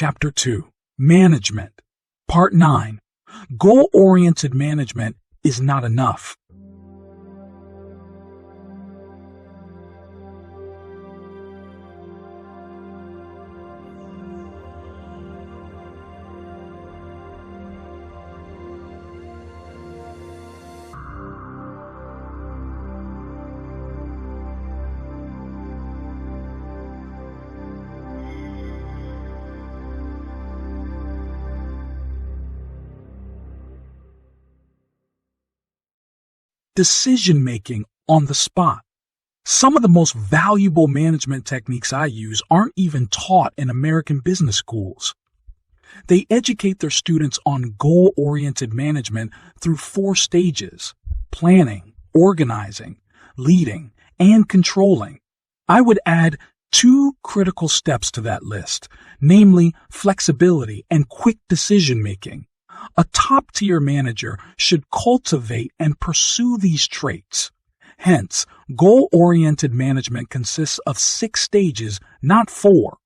Chapter 2, Management, Part 9, Goal-Oriented Management is Not Enough. Decision-making on the spot. Some of the most valuable management techniques I use aren't even taught in American business schools. They educate their students on goal-oriented management through 4 stages: planning, organizing, leading, and controlling. I would add 2 critical steps to that list, namely flexibility and quick decision-making. A top-tier manager should cultivate and pursue these traits. Hence, goal-oriented management consists of 6 stages, not 4.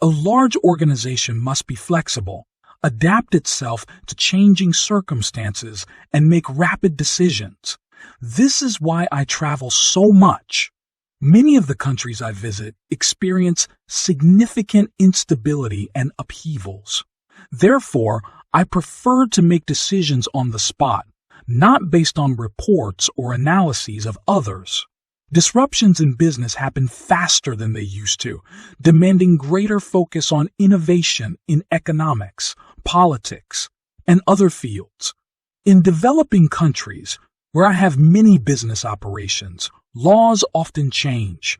A large organization must be flexible, adapt itself to changing circumstances, and make rapid decisions. This is why I travel so much. Many of the countries I visit experience significant instability and upheavals. Therefore, I prefer to make decisions on the spot, not based on reports or analyses of others. Disruptions in business happen faster than they used to, demanding greater focus on innovation in economics, politics, and other fields. In developing countries, where I have many business operations, laws often change.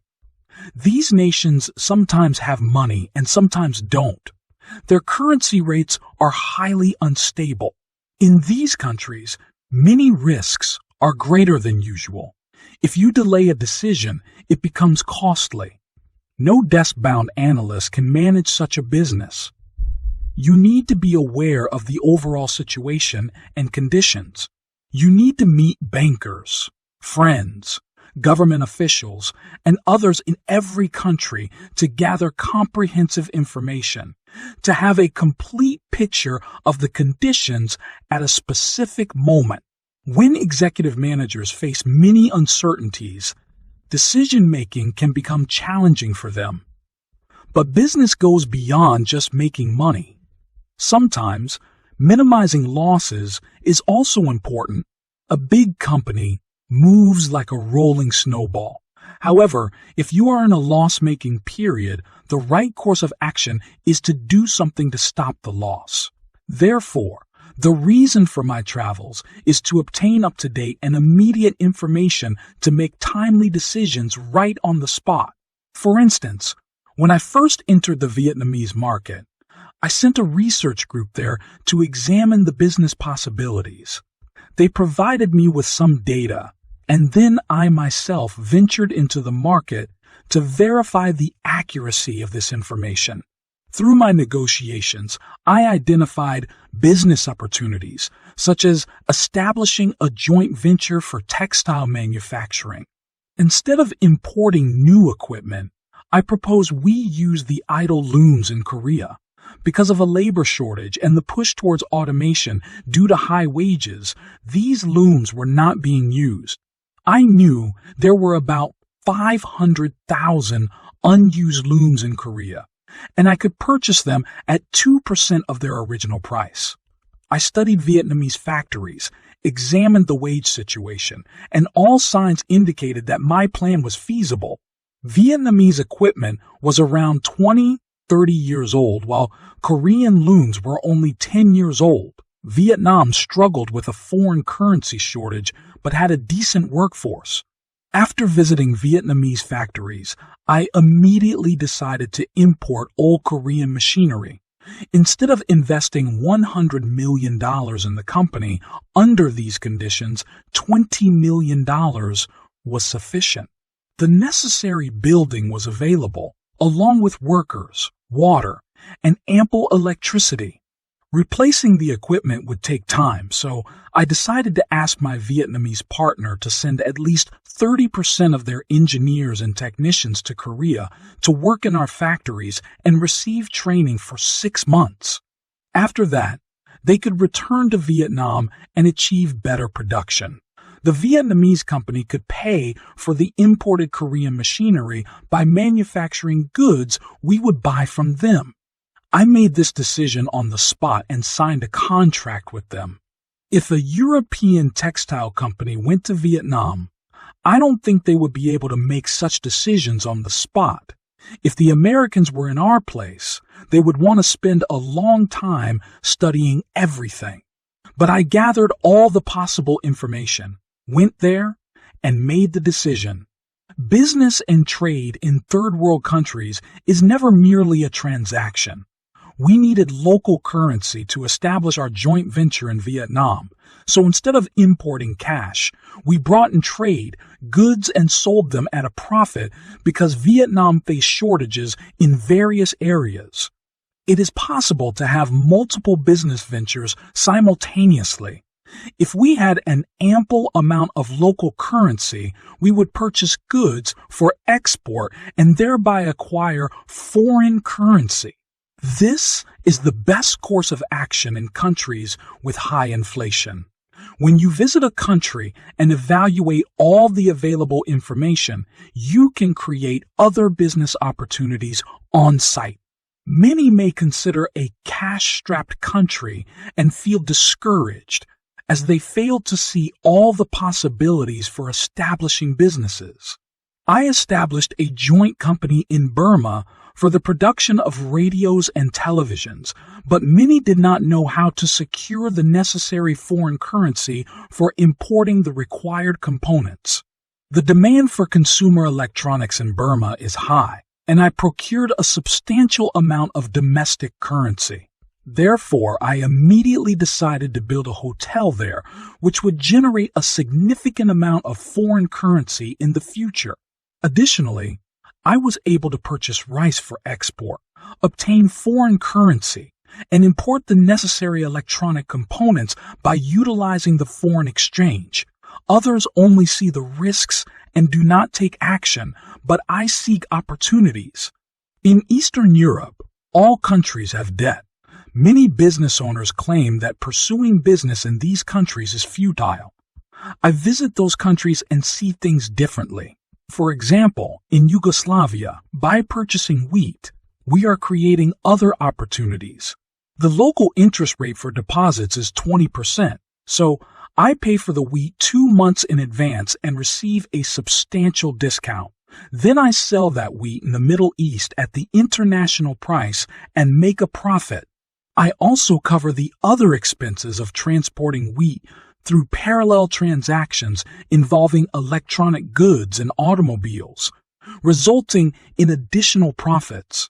These nations sometimes have money and sometimes don't. Their currency rates are highly unstable. In these countries, many risks are greater than usual. If you delay a decision, it becomes costly. No desk-bound analyst can manage such a business. You need to be aware of the overall situation and conditions. You need to meet bankers, friends, government officials, and others in every country to gather comprehensive information, to have a complete picture of the conditions at a specific moment. When executive managers face many uncertainties, decision-making can become challenging for them. But business goes beyond just making money. Sometimes, minimizing losses is also important. A big company moves like a rolling snowball. However, if you are in a loss-making period, the right course of action is to do something to stop the loss. Therefore, the reason for my travels is to obtain up-to-date and immediate information to make timely decisions right on the spot. For instance, when I first entered the Vietnamese market, I sent a research group there to examine the business possibilities. They provided me with some data, and then I myself ventured into the market to verify the accuracy of this information. Through my negotiations, I identified business opportunities, such as establishing a joint venture for textile manufacturing. Instead of importing new equipment, I propose we use the idle looms in Korea. Because of a labor shortage and the push towards automation due to high wages, these looms were not being used. I knew there were about 500,000 unused looms in Korea, and I could purchase them at 2% of their original price. I studied Vietnamese factories, examined the wage situation, and all signs indicated that my plan was feasible. Vietnamese equipment was around 30 years old, while Korean looms were only 10 years old. Vietnam struggled with a foreign currency shortage but had a decent workforce. After visiting Vietnamese factories, I immediately decided to import old Korean machinery. Instead of investing $100 million in the company, under these conditions, $20 million was sufficient. The necessary building was available, along with workers, water, and ample electricity. Replacing the equipment would take time, so I decided to ask my Vietnamese partner to send at least 30% of their engineers and technicians to Korea to work in our factories and receive training for 6 months. After that, they could return to Vietnam and achieve better production. The Vietnamese company could pay for the imported Korean machinery by manufacturing goods we would buy from them. I made this decision on the spot and signed a contract with them. If a European textile company went to Vietnam, I don't think they would be able to make such decisions on the spot. If the Americans were in our place, they would want to spend a long time studying everything. But I gathered all the possible information, went there, and made the decision. Business and trade in third world countries is never merely a transaction. We needed local currency to establish our joint venture in Vietnam, so instead of importing cash, we brought in trade, goods, and sold them at a profit because Vietnam faced shortages in various areas. It is possible to have multiple business ventures simultaneously. If we had an ample amount of local currency, we would purchase goods for export and thereby acquire foreign currency. This is the best course of action in countries with high inflation. When you visit a country and evaluate all the available information, you can create other business opportunities on site. Many may consider a cash-strapped country and feel discouraged as they fail to see all the possibilities for establishing businesses. I established a joint company in Burma for the production of radios and televisions, but many did not know how to secure the necessary foreign currency for importing the required components. The demand for consumer electronics in Burma is high, and I procured a substantial amount of domestic currency. Therefore, I immediately decided to build a hotel there, which would generate a significant amount of foreign currency in the future. Additionally, I was able to purchase rice for export, obtain foreign currency, and import the necessary electronic components by utilizing the foreign exchange. Others only see the risks and do not take action, but I seek opportunities. In Eastern Europe, all countries have debt. Many business owners claim that pursuing business in these countries is futile. I visit those countries and see things differently. For example, in Yugoslavia, by purchasing wheat, we are creating other opportunities. The local interest rate for deposits is 20%, so I pay for the wheat 2 months in advance and receive a substantial discount. Then I sell that wheat in the Middle East at the international price and make a profit. I also cover the other expenses of transporting wheat through parallel transactions involving electronic goods and automobiles, resulting in additional profits.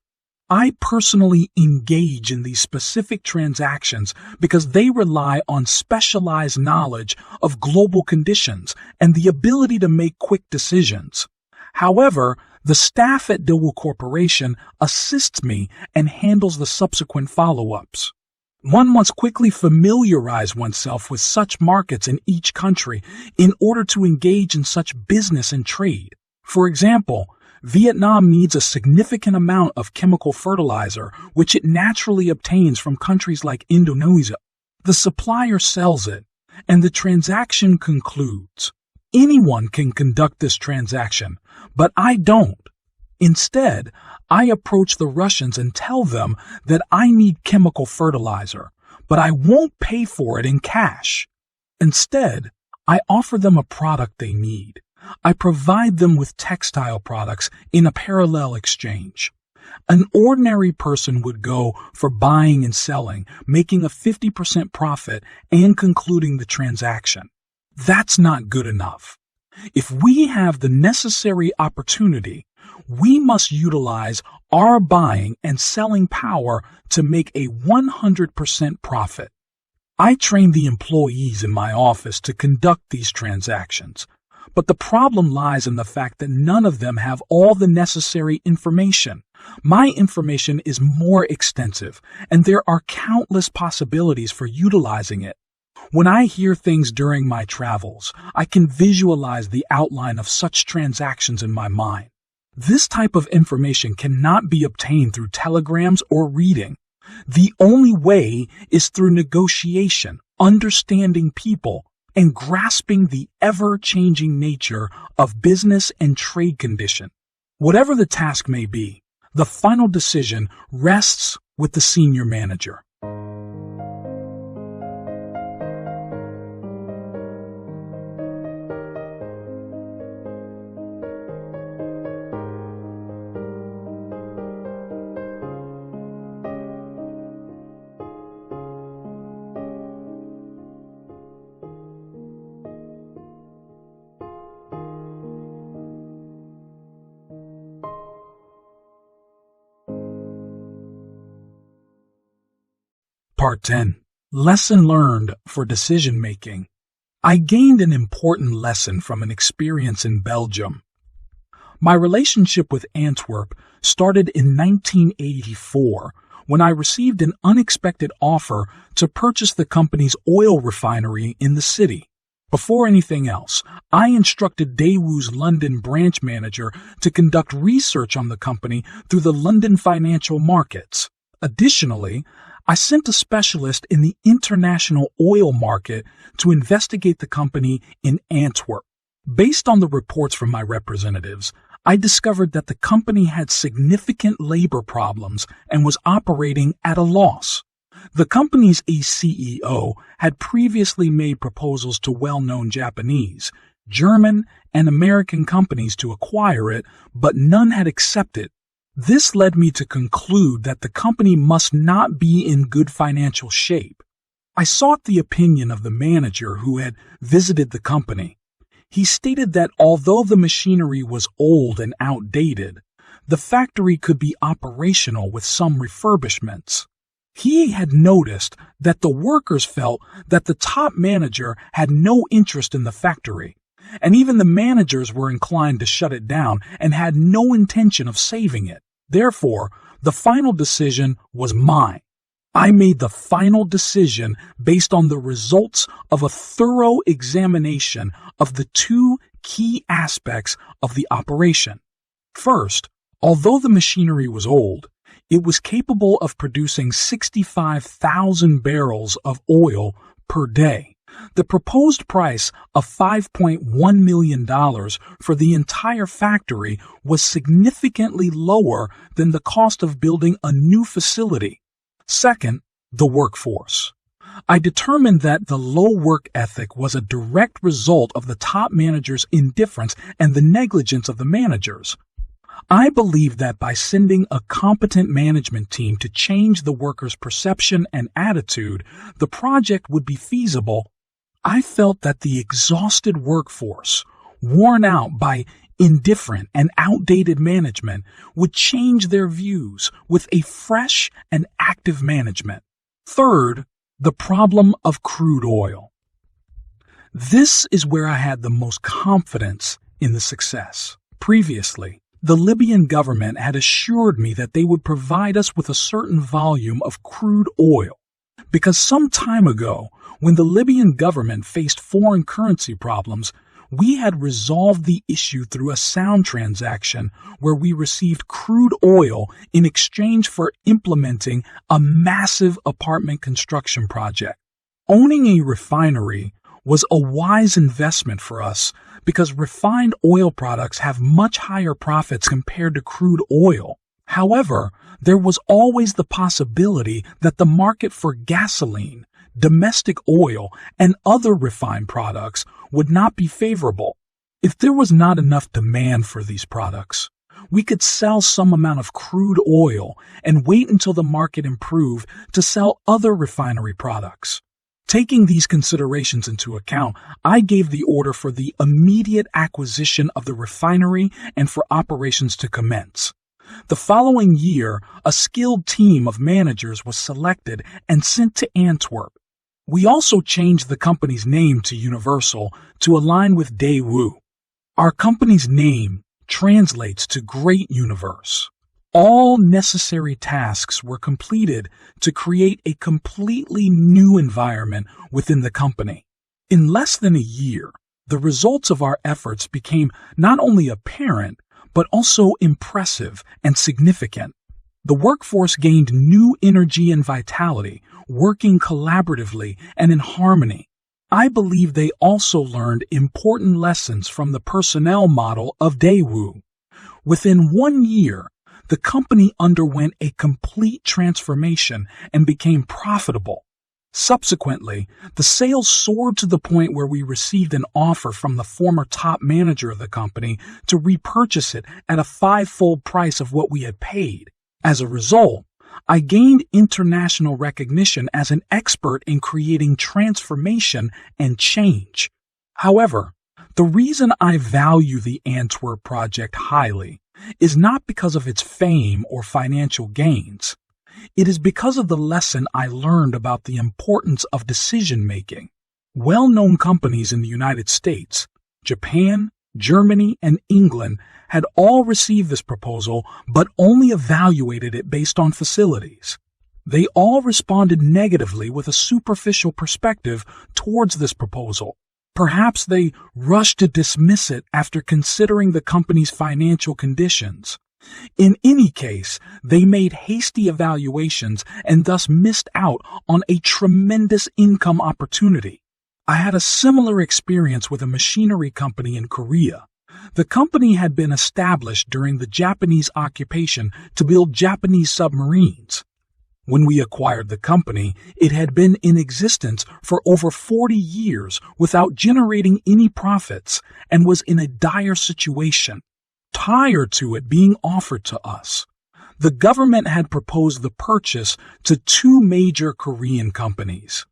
I personally engage in these specific transactions because they rely on specialized knowledge of global conditions and the ability to make quick decisions. However, the staff at Daewoo Corporation assists me and handles the subsequent follow-ups. One must quickly familiarize oneself with such markets in each country in order to engage in such business and trade. For example, Vietnam needs a significant amount of chemical fertilizer, which it naturally obtains from countries like Indonesia. The supplier sells it, and the transaction concludes. Anyone can conduct this transaction, but I don't. Instead, I approach the Russians and tell them that I need chemical fertilizer, but I won't pay for it in cash. Instead, I offer them a product they need. I provide them with textile products in a parallel exchange. An ordinary person would go for buying and selling, making a 50% profit and concluding the transaction. That's not good enough. If we have the necessary opportunity, we must utilize our buying and selling power to make a 100% profit. I train the employees in my office to conduct these transactions, but the problem lies in the fact that none of them have all the necessary information. My information is more extensive, and there are countless possibilities for utilizing it. When I hear things during my travels, I can visualize the outline of such transactions in my mind. This type of information cannot be obtained through telegrams or reading. The only way is through negotiation, understanding people, and grasping the ever-changing nature of business and trade condition. Whatever the task may be, the final decision rests with the senior manager. Part 10. Lesson learned for decision making. I gained an important lesson from an experience in Belgium. My relationship with Antwerp started in 1984 when I received an unexpected offer to purchase the company's oil refinery in the city. Before anything else, I instructed Daewoo's London branch manager to conduct research on the company through the London financial markets. Additionally, I sent a specialist in the international oil market to investigate the company in Antwerp. Based on the reports from my representatives, I discovered that the company had significant labor problems and was operating at a loss. The company's CEO had previously made proposals to well-known Japanese, German, and American companies to acquire it, but none had accepted. This led me to conclude that the company must not be in good financial shape. I sought the opinion of the manager who had visited the company. He stated that although the machinery was old and outdated, the factory could be operational with some refurbishments. He had noticed that the workers felt that the top manager had no interest in the factory, and even the managers were inclined to shut it down and had no intention of saving it. Therefore, the final decision was mine. I made the final decision based on the results of a thorough examination of the two key aspects of the operation. First, although the machinery was old, it was capable of producing 65,000 barrels of oil per day. The proposed price of $5.1 million for the entire factory was significantly lower than the cost of building a new facility. Second, the workforce. I determined that the low work ethic was a direct result of the top manager's indifference and the negligence of the managers. I believe that by sending a competent management team to change the workers' perception and attitude, the project would be feasible. I felt that the exhausted workforce, worn out by indifferent and outdated management, would change their views with a fresh and active management. Third, the problem of crude oil. This is where I had the most confidence in the success. Previously, the Libyan government had assured me that they would provide us with a certain volume of crude oil, because some time ago, when the Libyan government faced foreign currency problems, we had resolved the issue through a sound transaction where we received crude oil in exchange for implementing a massive apartment construction project. Owning a refinery was a wise investment for us because refined oil products have much higher profits compared to crude oil. However, there was always the possibility that the market for gasoline, domestic oil, and other refined products would not be favorable. If there was not enough demand for these products, we could sell some amount of crude oil and wait until the market improved to sell other refinery products. Taking these considerations into account, I gave the order for the immediate acquisition of the refinery and for operations to commence. The following year, a skilled team of managers was selected and sent to Antwerp. We also changed the company's name to Universal to align with Daewoo. Our company's name translates to Great Universe. All necessary tasks were completed to create a completely new environment within the company. In less than a year, the results of our efforts became not only apparent, but also impressive and significant. The workforce gained new energy and vitality, working collaboratively and in harmony. I believe they also learned important lessons from the personnel model of Daewoo. Within 1 year, the company underwent a complete transformation and became profitable. Subsequently, the sales soared to the point where we received an offer from the former top manager of the company to repurchase it at a 5-fold price of what we had paid. As a result, I gained international recognition as an expert in creating transformation and change. However, the reason I value the Antwerp project highly is not because of its fame or financial gains. It is because of the lesson I learned about the importance of decision-making. Well-known companies in the United States, Japan, Germany, and England had all received this proposal but only evaluated it based on facilities. They all responded negatively with a superficial perspective towards this proposal. Perhaps they rushed to dismiss it after considering the company's financial conditions. In any case, they made hasty evaluations and thus missed out on a tremendous income opportunity. I had a similar experience with a machinery company in Korea. The company had been established during the Japanese occupation to build Japanese submarines. When we acquired the company, it had been in existence for over 40 years without generating any profits and was in a dire situation. Prior to it being offered to us, the government had proposed the purchase to 2 major Korean companies.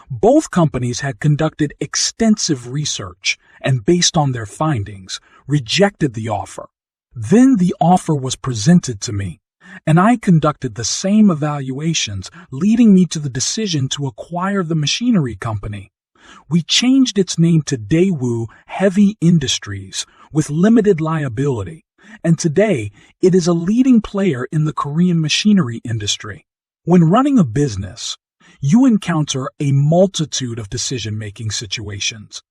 Both companies had conducted extensive research and, based on their findings, rejected the offer. Then the offer was presented to me, and I conducted the same evaluations, leading me to the decision to acquire the machinery company. We changed its name to Daewoo Heavy Industries with limited liability, and today it is a leading player in the Korean machinery industry. When running a business, you encounter a multitude of decision-making situations.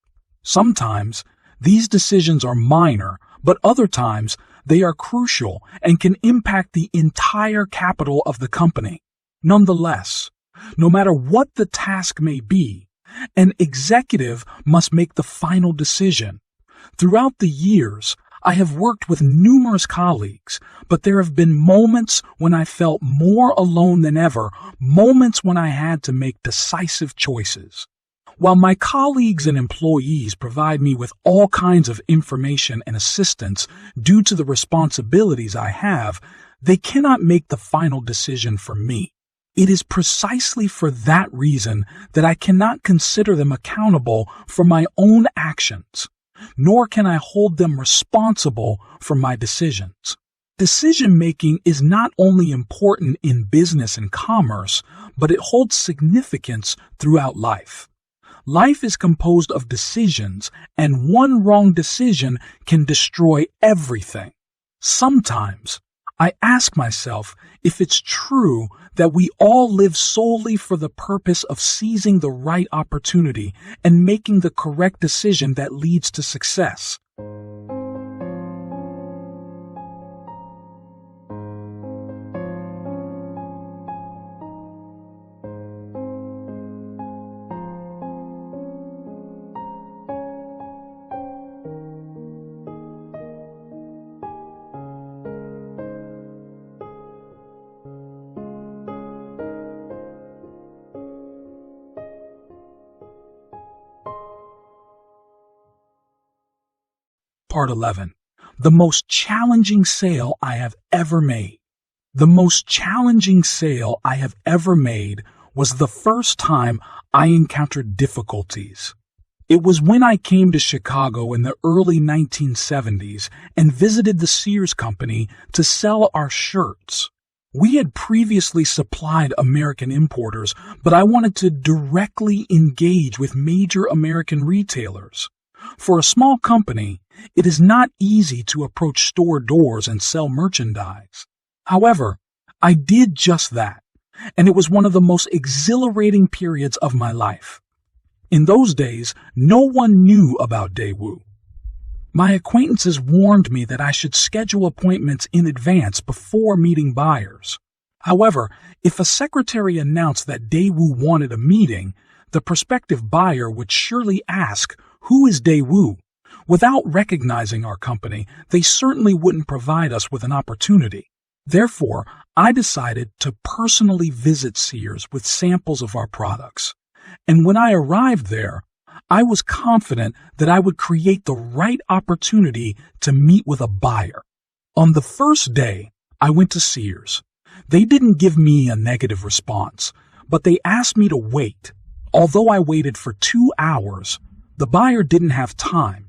Sometimes these decisions are minor, but other times they are crucial and can impact the entire capital of the company. Nonetheless, no matter what the task may be, an executive must make the final decision. Throughout the years, I have worked with numerous colleagues, but there have been moments when I felt more alone than ever, moments when I had to make decisive choices. While my colleagues and employees provide me with all kinds of information and assistance due to the responsibilities I have, they cannot make the final decision for me. It is precisely for that reason that I cannot consider them accountable for my own actions, nor can I hold them responsible for my decisions. Decision-making is not only important in business and commerce, but it holds significance throughout life. Life is composed of decisions, and one wrong decision can destroy everything. Sometimes, I ask myself if it's true that we all live solely for the purpose of seizing the right opportunity and making the correct decision that leads to success. Part 11. The most challenging sale I have ever made. The most challenging sale I have ever made was the first time I encountered difficulties. It was when I came to Chicago in the early 1970s and visited the Sears Company to sell our shirts. We had previously supplied American importers, but I wanted to directly engage with major American retailers. For a small company, it is not easy to approach store doors and sell merchandise. However, I did just that, and it was one of the most exhilarating periods of my life. In those days, no one knew about Daewoo. My acquaintances warned me that I should schedule appointments in advance before meeting buyers. However, if a secretary announced that Daewoo wanted a meeting, the prospective buyer would surely ask, "Who is Daewoo?" Without recognizing our company, they certainly wouldn't provide us with an opportunity. Therefore, I decided to personally visit Sears with samples of our products. And when I arrived there, I was confident that I would create the right opportunity to meet with a buyer. On the first day, I went to Sears. They didn't give me a negative response, but they asked me to wait. Although I waited for 2 hours, the buyer didn't have time.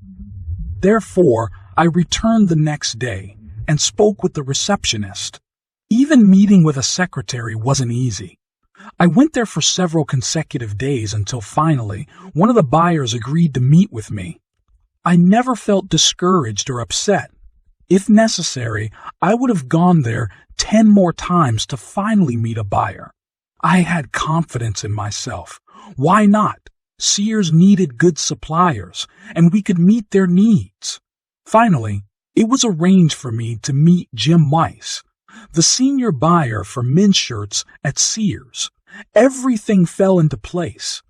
Therefore, I returned the next day and spoke with the receptionist. Even meeting with a secretary wasn't easy. I went there for several consecutive days until finally, one of the buyers agreed to meet with me. I never felt discouraged or upset. If necessary, I would have gone there 10 more times to finally meet a buyer. I had confidence in myself. Why not? Sears needed good suppliers, and we could meet their needs. Finally, it was arranged for me to meet Jim Weiss, the senior buyer for men's shirts at Sears. Everything fell into place.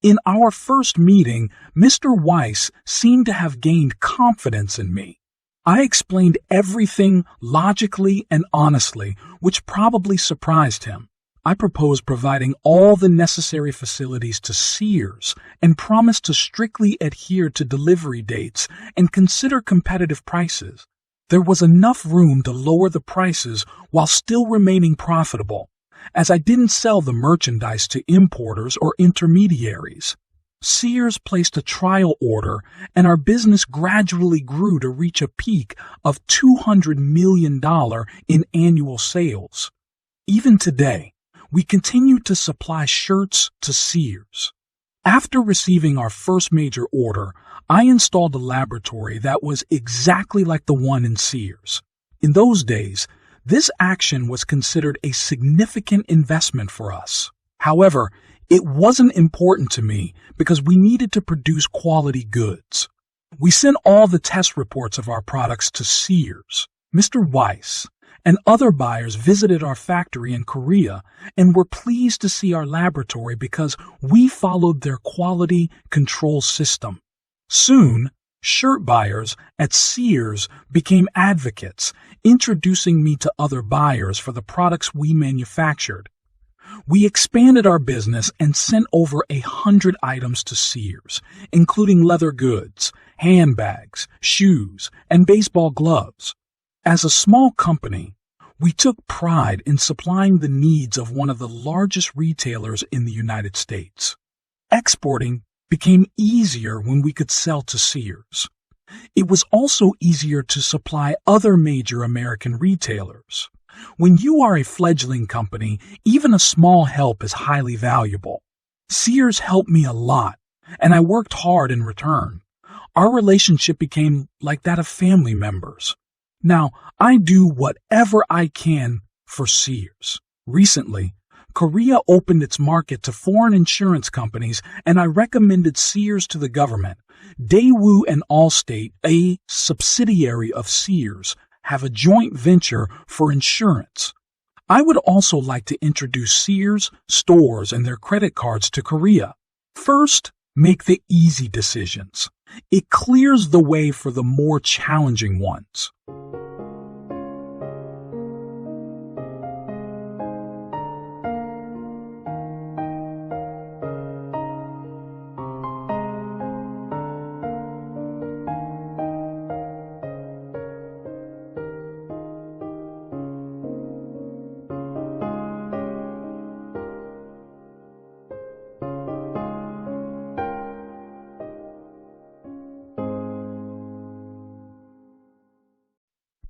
In our first meeting, Mr. Weiss seemed to have gained confidence in me. I explained everything logically and honestly, which probably surprised him. I proposed providing all the necessary facilities to Sears and promised to strictly adhere to delivery dates and consider competitive prices. There was enough room to lower the prices while still remaining profitable, as I didn't sell the merchandise to importers or intermediaries. Sears placed a trial order, and our business gradually grew to reach a peak of $200 million in annual sales. Even today, we continue to supply shirts to Sears. After receiving our first major order, I installed a laboratory that was exactly like the one in Sears. In those days, this action was considered a significant investment for us. However, it wasn't important to me because we needed to produce quality goods. We sent all the test reports of our products to Sears. Mr. Weiss and other buyers visited our factory in Korea and were pleased to see our laboratory because we followed their quality control system. Soon, shirt buyers at Sears became advocates, introducing me to other buyers for the products we manufactured. We expanded our business and sent over 100 items to Sears, including leather goods, handbags, shoes, and baseball gloves. As a small company, we took pride in supplying the needs of one of the largest retailers in the United States. Exporting became easier when we could sell to Sears. It was also easier to supply other major American retailers. When you are a fledgling company, even a small help is highly valuable. Sears helped me a lot, and I worked hard in return. Our relationship became like that of family members. Now, I do whatever I can for Sears. Recently, Korea opened its market to foreign insurance companies, and I recommended Sears to the government. Daewoo and Allstate, a subsidiary of Sears, have a joint venture for insurance. I would also like to introduce Sears, stores, and their credit cards to Korea. First, make the easy decisions. It clears the way for the more challenging ones.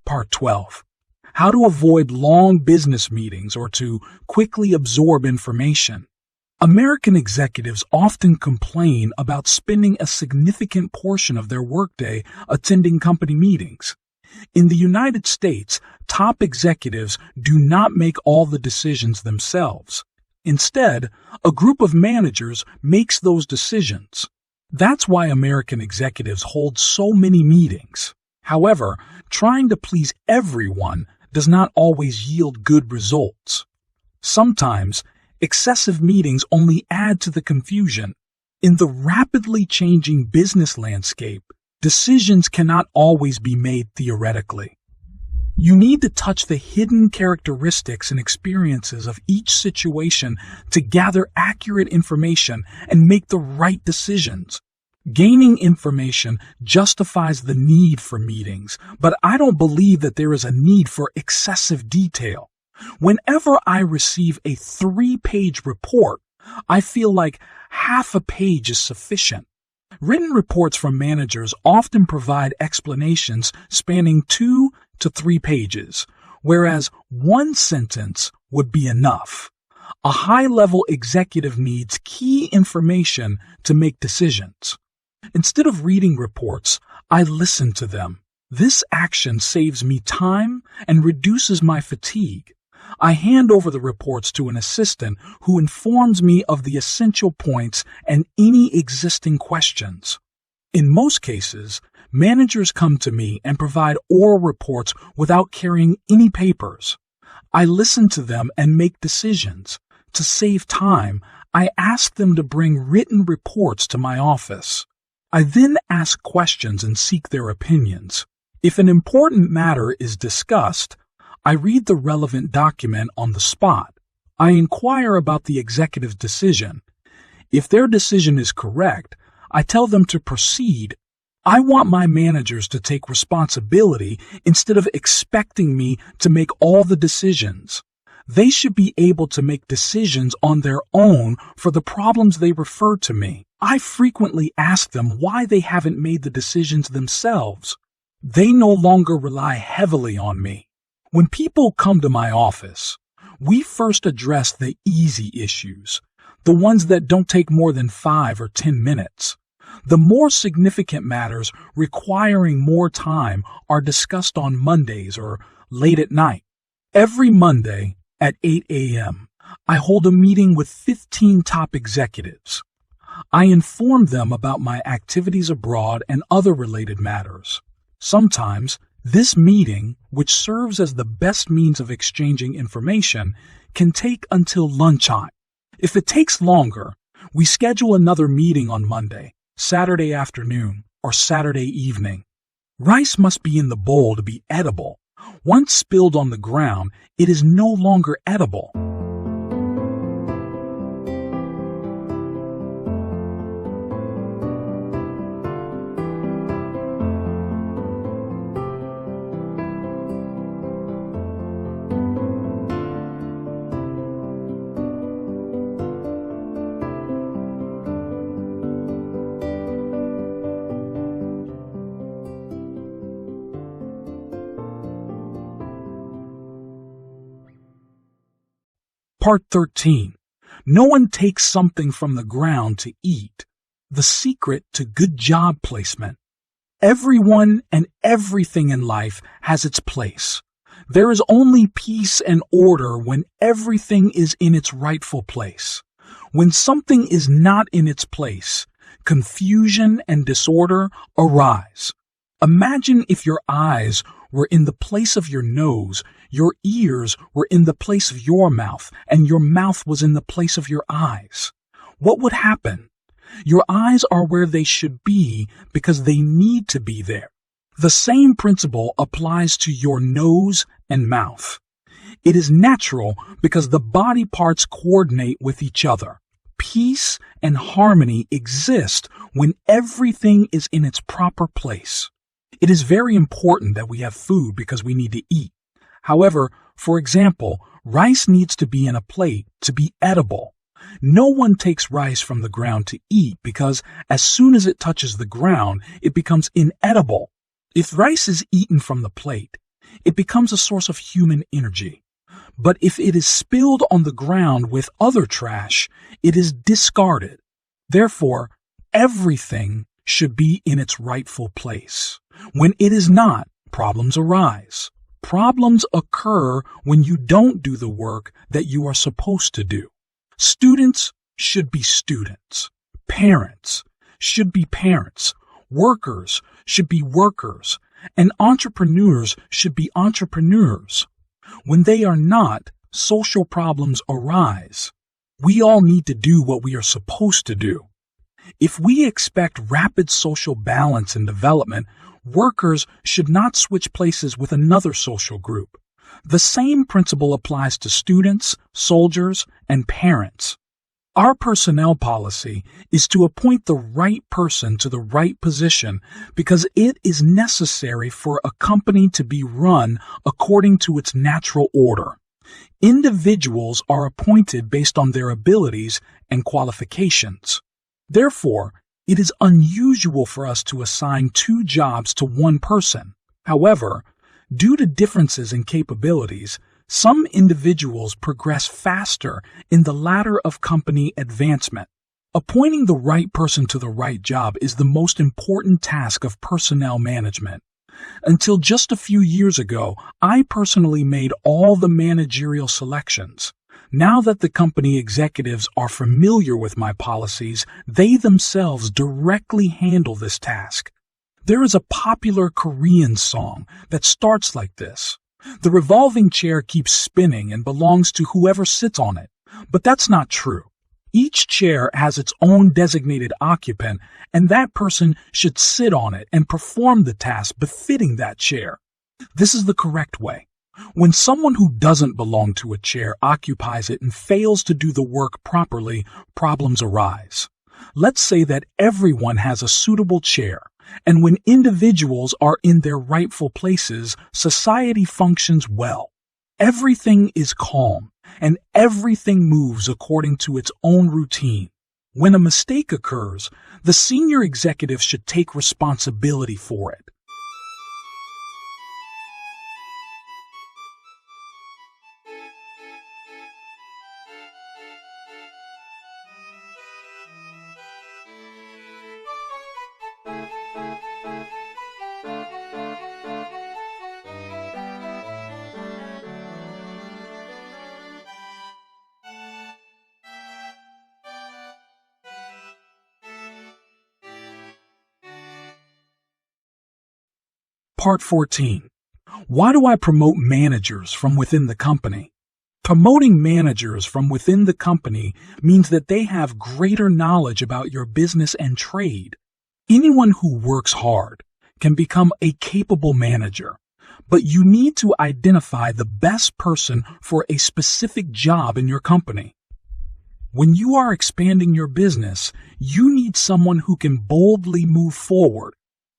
Part 12. How to avoid long business meetings or to quickly absorb information. American executives often complain about spending a significant portion of their workday attending company meetings. In the United States, top executives do not make all the decisions themselves. Instead, a group of managers makes those decisions. That's why American executives hold so many meetings. However, trying to please everyone does not always yield good results. Sometimes, excessive meetings only add to the confusion. In the rapidly changing business landscape, decisions cannot always be made theoretically. You need to touch the hidden characteristics and experiences of each situation to gather accurate information and make the right decisions. Gaining information justifies the need for meetings, but I don't believe that there is a need for excessive detail. Whenever I receive a 3-page report, I feel like half a page is sufficient. Written reports from managers often provide explanations spanning 2 to 3 pages, whereas one sentence would be enough. A high-level executive needs key information to make decisions. Instead of reading reports, I listen to them. This action saves me time and reduces my fatigue. I hand over the reports to an assistant who informs me of the essential points and any existing questions. In most cases, managers come to me and provide oral reports without carrying any papers. I listen to them and make decisions. To save time, I ask them to bring written reports to my office. I then ask questions and seek their opinions. If an important matter is discussed, I read the relevant document on the spot. I inquire about the executive's decision. If their decision is correct, I tell them to proceed. I want my managers to take responsibility instead of expecting me to make all the decisions. They should be able to make decisions on their own for the problems they refer to me. I frequently ask them why they haven't made the decisions themselves. They no longer rely heavily on me. When people come to my office, we first address the easy issues, the ones that don't take more than 5 or 10 minutes. The more significant matters requiring more time are discussed on Mondays or late at night. Every Monday at 8 a.m., I hold a meeting with 15 top executives. I inform them about my activities abroad and other related matters. Sometimes, this meeting, which serves as the best means of exchanging information, can take until lunchtime. If it takes longer, we schedule another meeting on Monday, Saturday afternoon, or Saturday evening. Rice must be in the bowl to be edible. Once spilled on the ground, it is no longer edible. Part 13. No one takes something from the ground to eat. The secret to good job placement. Everyone and everything in life has its place. There is only peace and order when everything is in its rightful place. When something is not in its place, confusion and disorder arise. Imagine if your eyes were in the place of your nose, your ears were in the place of your mouth, and your mouth was in the place of your eyes. What would happen? Your eyes are where they should be because they need to be there. The same principle applies to your nose and mouth. It is natural because the body parts coordinate with each other. Peace and harmony exist when everything is in its proper place. It is very important that we have food because we need to eat. However, for example, rice needs to be in a plate to be edible. No one takes rice from the ground to eat because as soon as it touches the ground, it becomes inedible. If rice is eaten from the plate, it becomes a source of human energy. But if it is spilled on the ground with other trash, it is discarded. Therefore, everything should be in its rightful place. When it is not, Problems arise. Problems occur when you don't do the work that you are supposed to do. Students should be students. Parents should be parents. Workers should be workers. And entrepreneurs should be entrepreneurs. When they are not, social problems arise. We all need to do what we are supposed to do. If we expect rapid social balance and development, workers should not switch places with another social group. The same principle applies to students, soldiers, and parents. Our personnel policy is to appoint the right person to the right position because it is necessary for a company to be run according to its natural order. Individuals are appointed based on their abilities and qualifications. Therefore, it is unusual for us to assign 2 jobs to one person. However, due to differences in capabilities, some individuals progress faster in the ladder of company advancement. Appointing the right person to the right job is the most important task of personnel management. Until just a few years ago, I personally made all the managerial selections. Now that the company executives are familiar with my policies, they themselves directly handle this task. There is a popular Korean song that starts like this. The revolving chair keeps spinning and belongs to whoever sits on it. But that's not true. Each chair has its own designated occupant, and that person should sit on it and perform the task befitting that chair. This is the correct way. When someone who doesn't belong to a chair occupies it and fails to do the work properly, problems arise. Let's say that everyone has a suitable chair, and when individuals are in their rightful places, society functions well. Everything is calm, and everything moves according to its own routine. When a mistake occurs, the senior executive should take responsibility for it. Part 14. Why do I promote managers from within the company? Promoting managers from within the company means that they have greater knowledge about your business and trade. Anyone who works hard can become a capable manager, but you need to identify the best person for a specific job in your company. When you are expanding your business, you need someone who can boldly move forward.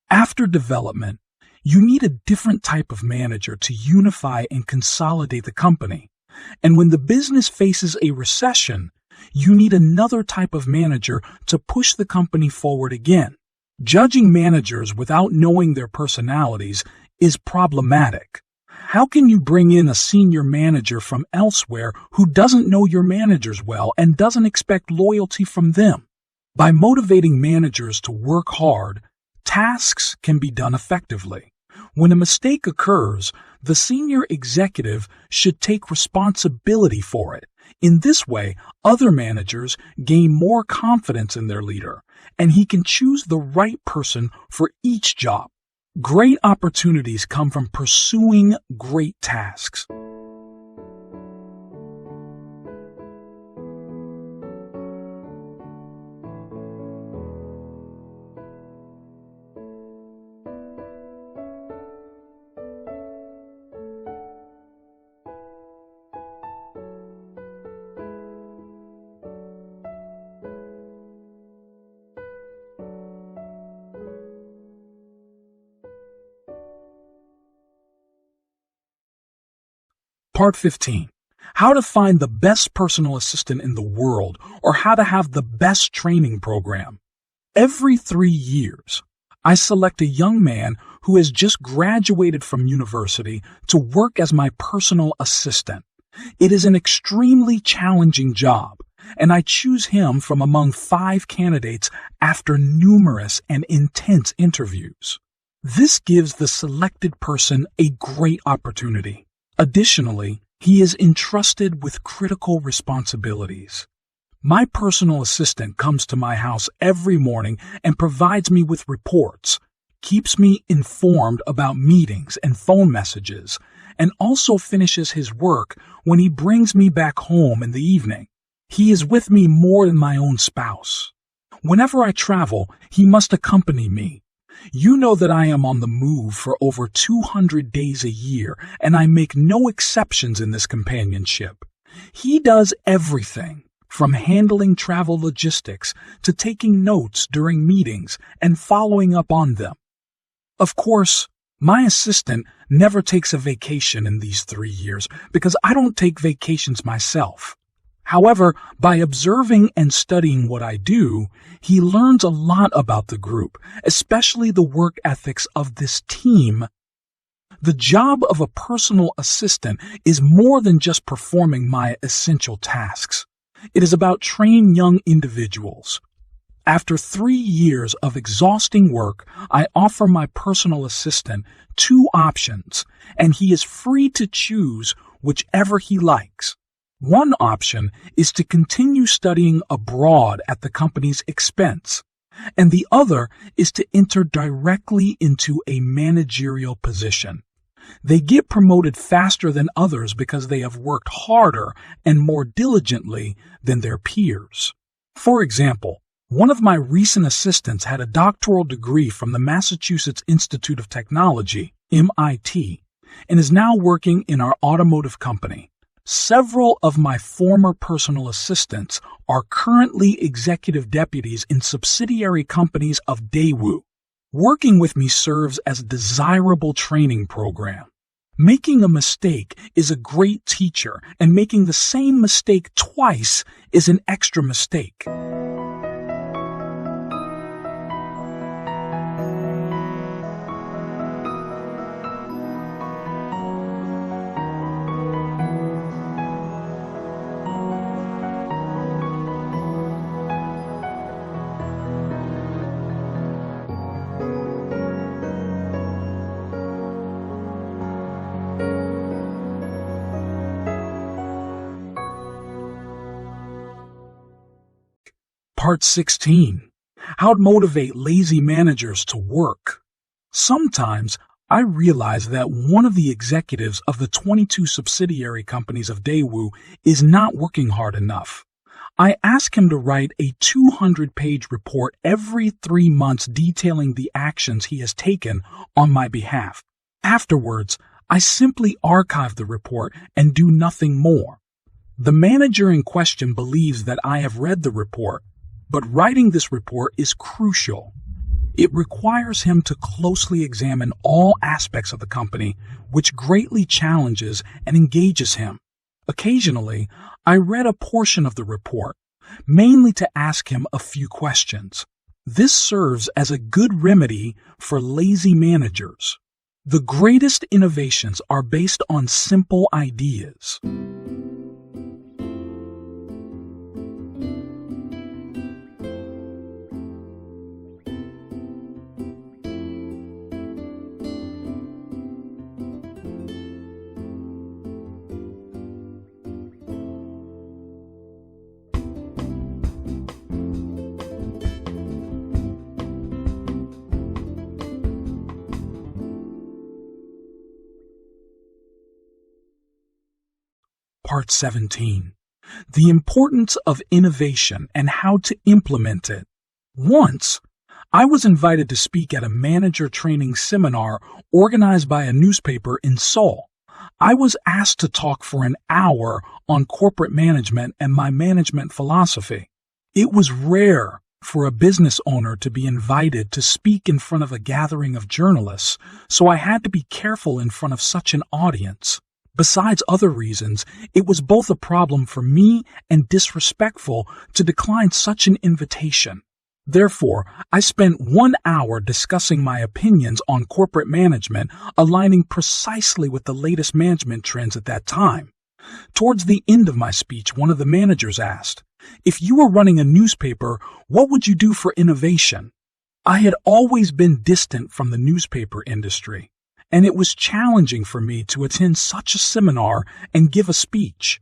After development, you need a different type of manager to unify and consolidate the company. And when the business faces a recession, you need another type of manager to push the company forward again. Judging managers without knowing their personalities is problematic. How can you bring in a senior manager from elsewhere who doesn't know your managers well and doesn't expect loyalty from them? By motivating managers to work hard, tasks can be done effectively. When a mistake occurs, the senior executive should take responsibility for it. In this way, other managers gain more confidence in their leader, and he can choose the right person for each job. Great opportunities come from pursuing great tasks. Part 15. How to find the best personal assistant in the world, or how to have the best training program. Every 3 years, I select a young man who has just graduated from university to work as my personal assistant. It is an extremely challenging job, and I choose him from among 5 candidates after numerous and intense interviews. This gives the selected person a great opportunity. Additionally, he is entrusted with critical responsibilities. My personal assistant comes to my house every morning and provides me with reports, keeps me informed about meetings and phone messages, and also finishes his work when he brings me back home in the evening. He is with me more than my own spouse. Whenever I travel, he must accompany me. You know that I am on the move for over 200 days a year, and I make no exceptions in this companionship. He does everything, from handling travel logistics to taking notes during meetings and following up on them. Of course, my assistant never takes a vacation in these 3 years because I don't take vacations myself. However, by observing and studying what I do, he learns a lot about the group, especially the work ethics of this team. The job of a personal assistant is more than just performing my essential tasks. It is about training young individuals. After 3 years of exhausting work, I offer my personal assistant 2 options, and he is free to choose whichever he likes. One option is to continue studying abroad at the company's expense, and the other is to enter directly into a managerial position. They get promoted faster than others because they have worked harder and more diligently than their peers. For example, one of my recent assistants had a doctoral degree from the Massachusetts Institute of Technology, MIT, and is now working in our automotive company. Several of my former personal assistants are currently executive deputies in subsidiary companies of Daewoo. Working with me serves as a desirable training program. Making a mistake is a great teacher, and making the same mistake twice is an extra mistake. Part 16. How to motivate lazy managers to work. Sometimes I realize that one of the executives of the 22 subsidiary companies of Daewoo is not working hard enough. I ask him to write a 200-page report every 3 months detailing the actions he has taken on my behalf. Afterwards, I simply archive the report and do nothing more. The manager in question believes that I have read the report, but writing this report is crucial. It requires him to closely examine all aspects of the company, which greatly challenges and engages him. Occasionally, I read a portion of the report, mainly to ask him a few questions. This serves as a good remedy for lazy managers. The greatest innovations are based on simple ideas. Part 17. The importance of innovation and how to implement it. Once, I was invited to speak at a manager training seminar organized by a newspaper in Seoul. I was asked to talk for an hour on corporate management and my management philosophy. It was rare for a business owner to be invited to speak in front of a gathering of journalists, so I had to be careful in front of such an audience. Besides other reasons, it was both a problem for me and disrespectful to decline such an invitation. Therefore, I spent 1 hour discussing my opinions on corporate management, aligning precisely with the latest management trends at that time. Towards the end of my speech, one of the managers asked, "If you were running a newspaper, what would you do for innovation?" I had always been distant from the newspaper industry, and it was challenging for me to attend such a seminar and give a speech.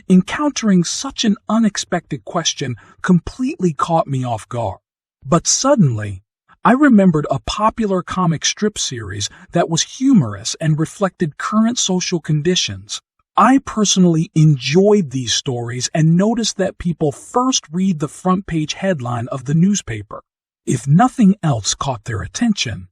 Encountering such an unexpected question completely caught me off guard. But suddenly, I remembered a popular comic strip series that was humorous and reflected current social conditions. I personally enjoyed these stories and noticed that people first read the front page headline of the newspaper. If nothing else caught their attention,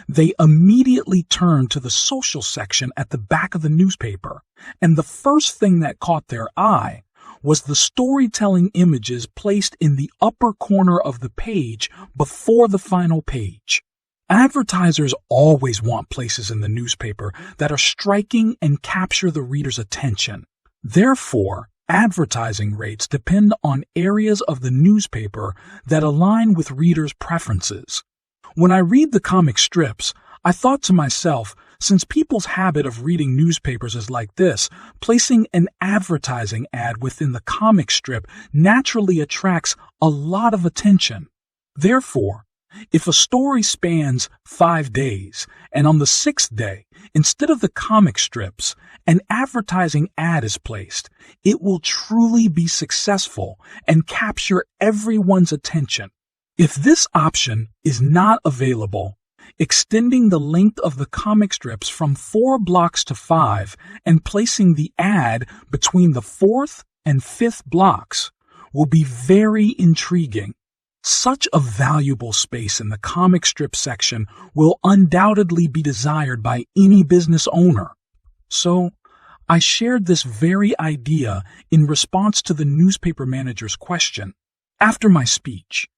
they immediately turned to the social section at the back of the newspaper, and the first thing that caught their eye was the storytelling images placed in the upper corner of the page before the final page. Advertisers always want places in the newspaper that are striking and capture the reader's attention. Therefore, advertising rates depend on areas of the newspaper that align with readers' preferences. When I read the comic strips, I thought to myself, since people's habit of reading newspapers is like this, placing an advertising ad within the comic strip naturally attracts a lot of attention. Therefore, if a story spans 5 days, and on the 6th day, instead of the comic strips, an advertising ad is placed, it will truly be successful and capture everyone's attention. If this option is not available, extending the length of the comic strips from 4 blocks to 5 and placing the ad between the 4th and 5th blocks will be very intriguing. Such a valuable space in the comic strip section will undoubtedly be desired by any business owner. So, I shared this very idea in response to the newspaper manager's question. After my speech,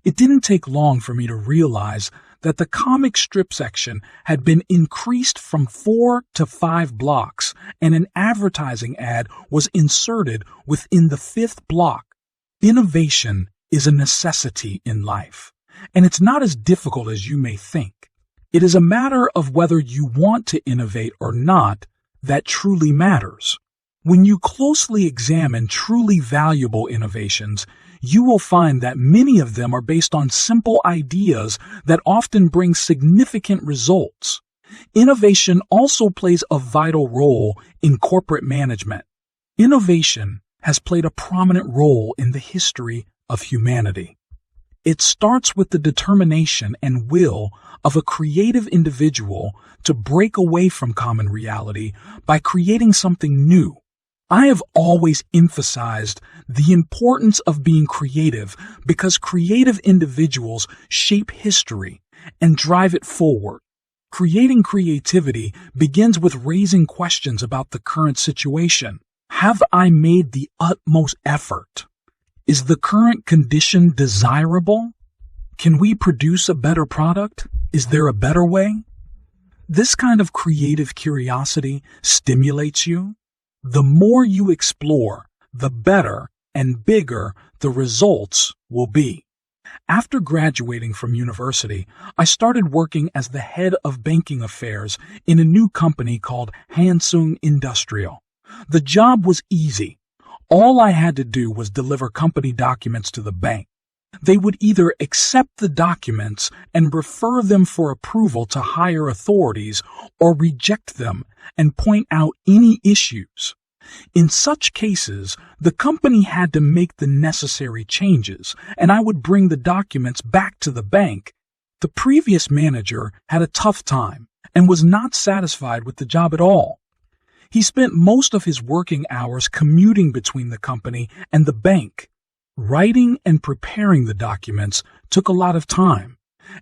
it didn't take long for me to realize that the comic strip section had been increased from 4 to 5 blocks, and an advertising ad was inserted within the 5th block. Innovation is a necessity in life, and it's not as difficult as you may think. It is a matter of whether you want to innovate or not that truly matters. When you closely examine truly valuable innovations, you will find that many of them are based on simple ideas that often bring significant results. Innovation also plays a vital role in corporate management. Innovation has played a prominent role in the history of humanity. It starts with the determination and will of a creative individual to break away from common reality by creating something new. I have always emphasized the importance of being creative because creative individuals shape history and drive it forward. Creating creativity begins with raising questions about the current situation. Have I made the utmost effort? Is the current condition desirable? Can we produce a better product? Is there a better way? This kind of creative curiosity stimulates you. The more you explore, the better and bigger the results will be. After graduating from university, I started working as the head of banking affairs in a new company called Hansung Industrial. The job was easy. All I had to do was deliver company documents to the bank. They would either accept the documents and refer them for approval to higher authorities or reject them and point out any issues. In such cases, the company had to make the necessary changes, and I would bring the documents back to the bank. The previous manager had a tough time and was not satisfied with the job at all. He spent most of his working hours commuting between the company and the bank. Writing and preparing the documents took a lot of time,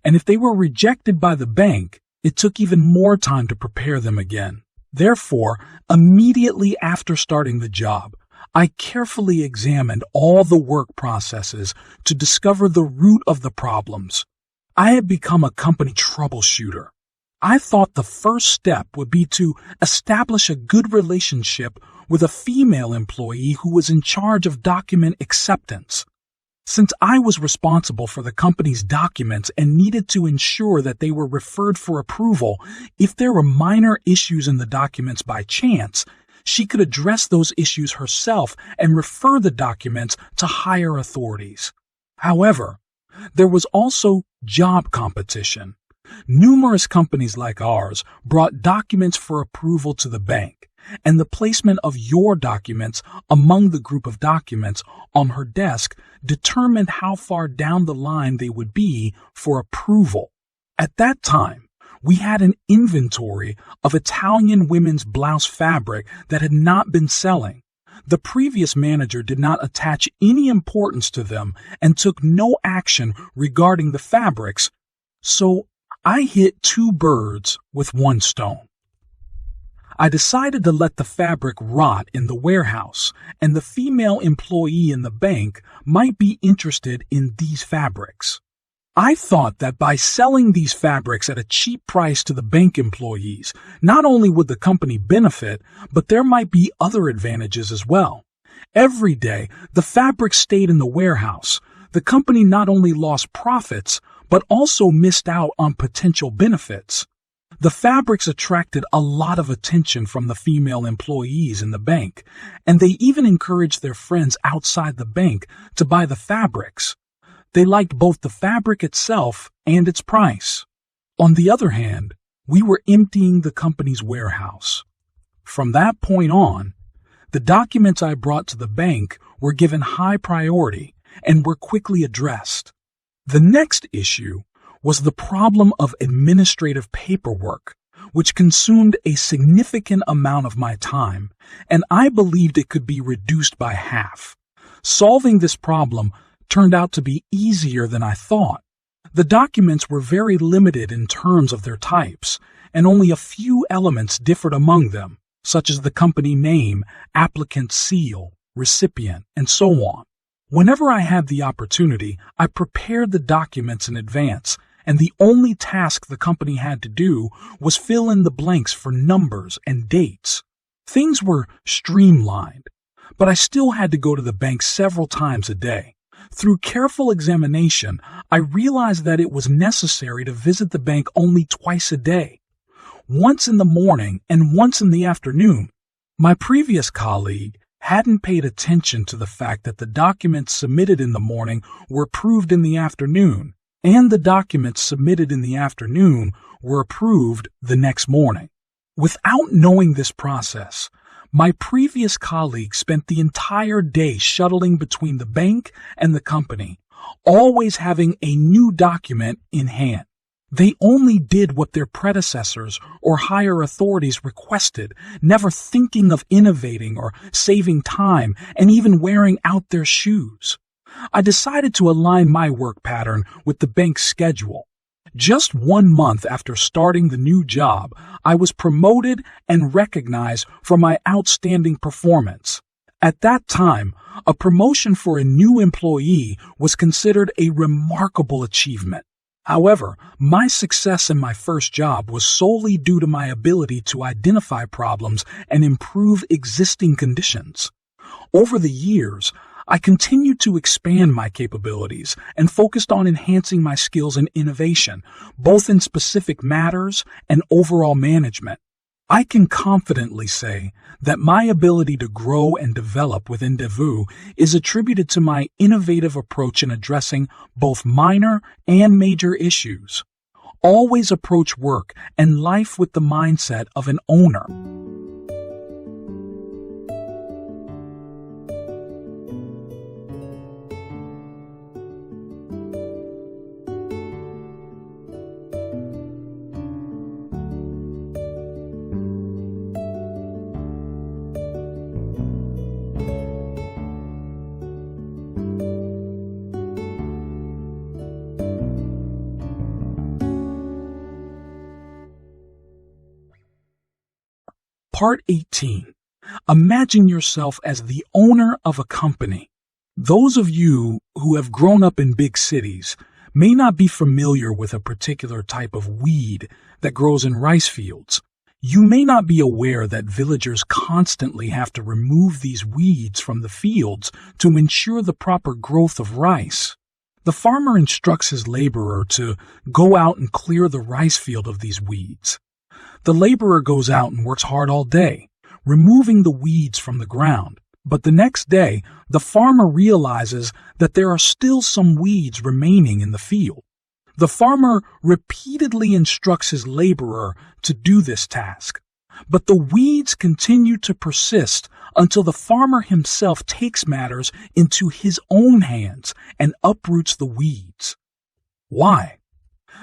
and if they were rejected by the bank, it took even more time to prepare them again. Therefore, immediately after starting the job, I carefully examined all the work processes to discover the root of the problems. I had become a company troubleshooter. I thought the first step would be to establish a good relationship with a female employee who was in charge of document acceptance. Since I was responsible for the company's documents and needed to ensure that they were referred for approval, if there were minor issues in the documents by chance, she could address those issues herself and refer the documents to higher authorities. However, There was also job competition. Numerous companies like ours brought documents for approval to the bank, and the placement of your documents among the group of documents on her desk determined how far down the line they would be for approval. At that time, we had an inventory of Italian women's blouse fabric that had not been selling. The previous manager did not attach any importance to them and took no action regarding the fabrics, so I hit two birds with one stone. I decided to let the fabric rot in the warehouse, and the female employee in the bank might be interested in these fabrics. I thought that by selling these fabrics at a cheap price to the bank employees, not only would the company benefit, but there might be other advantages as well. Every day, the fabrics stayed in the warehouse. The company not only lost profits, but also missed out on potential benefits. The fabrics attracted a lot of attention from the female employees in the bank, and they even encouraged their friends outside the bank to buy the fabrics. They liked both the fabric itself and its price. On the other hand, we were emptying the company's warehouse. From that point on, the documents I brought to the bank were given high priority and were quickly addressed. The next issue was the problem of administrative paperwork, which consumed a significant amount of my time, and I believed it could be reduced by half. Solving this problem turned out to be easier than I thought. The documents were very limited in terms of their types, and only a few elements differed among them, such as the company name, applicant seal, recipient, and so on. Whenever I had the opportunity, I prepared the documents in advance, and the only task the company had to do was fill in the blanks for numbers and dates. Things were streamlined, but I still had to go to the bank several times a day. Through careful examination, I realized that it was necessary to visit the bank only twice a day, once in the morning and once in the afternoon. My previous colleague hadn't paid attention to the fact that the documents submitted in the morning were approved in the afternoon, and the documents submitted in the afternoon were approved the next morning. Without knowing this process, my previous colleague spent the entire day shuttling between the bank and the company, always having a new document in hand. They only did what their predecessors or higher authorities requested, never thinking of innovating or saving time and even wearing out their shoes. I decided to align my work pattern with the bank's schedule. Just 1 month after starting the new job, I was promoted and recognized for my outstanding performance. At that time, a promotion for a new employee was considered a remarkable achievement. However, my success in my first job was solely due to my ability to identify problems and improve existing conditions. Over the years, I continued to expand my capabilities and focused on enhancing my skills in innovation, both in specific matters and overall management. I can confidently say that my ability to grow and develop within Devu is attributed to my innovative approach in addressing both minor and major issues. Always approach work and life with the mindset of an owner. Part 18. Imagine yourself as the owner of a company. Those of you who have grown up in big cities may not be familiar with a particular type of weed that grows in rice fields. You may not be aware that villagers constantly have to remove these weeds from the fields to ensure the proper growth of rice. The farmer instructs his laborer to go out and clear the rice field of these weeds. The laborer goes out and works hard all day, removing the weeds from the ground. But the next day, the farmer realizes that there are still some weeds remaining in the field. The farmer repeatedly instructs his laborer to do this task, but the weeds continue to persist until the farmer himself takes matters into his own hands and uproots the weeds. Why?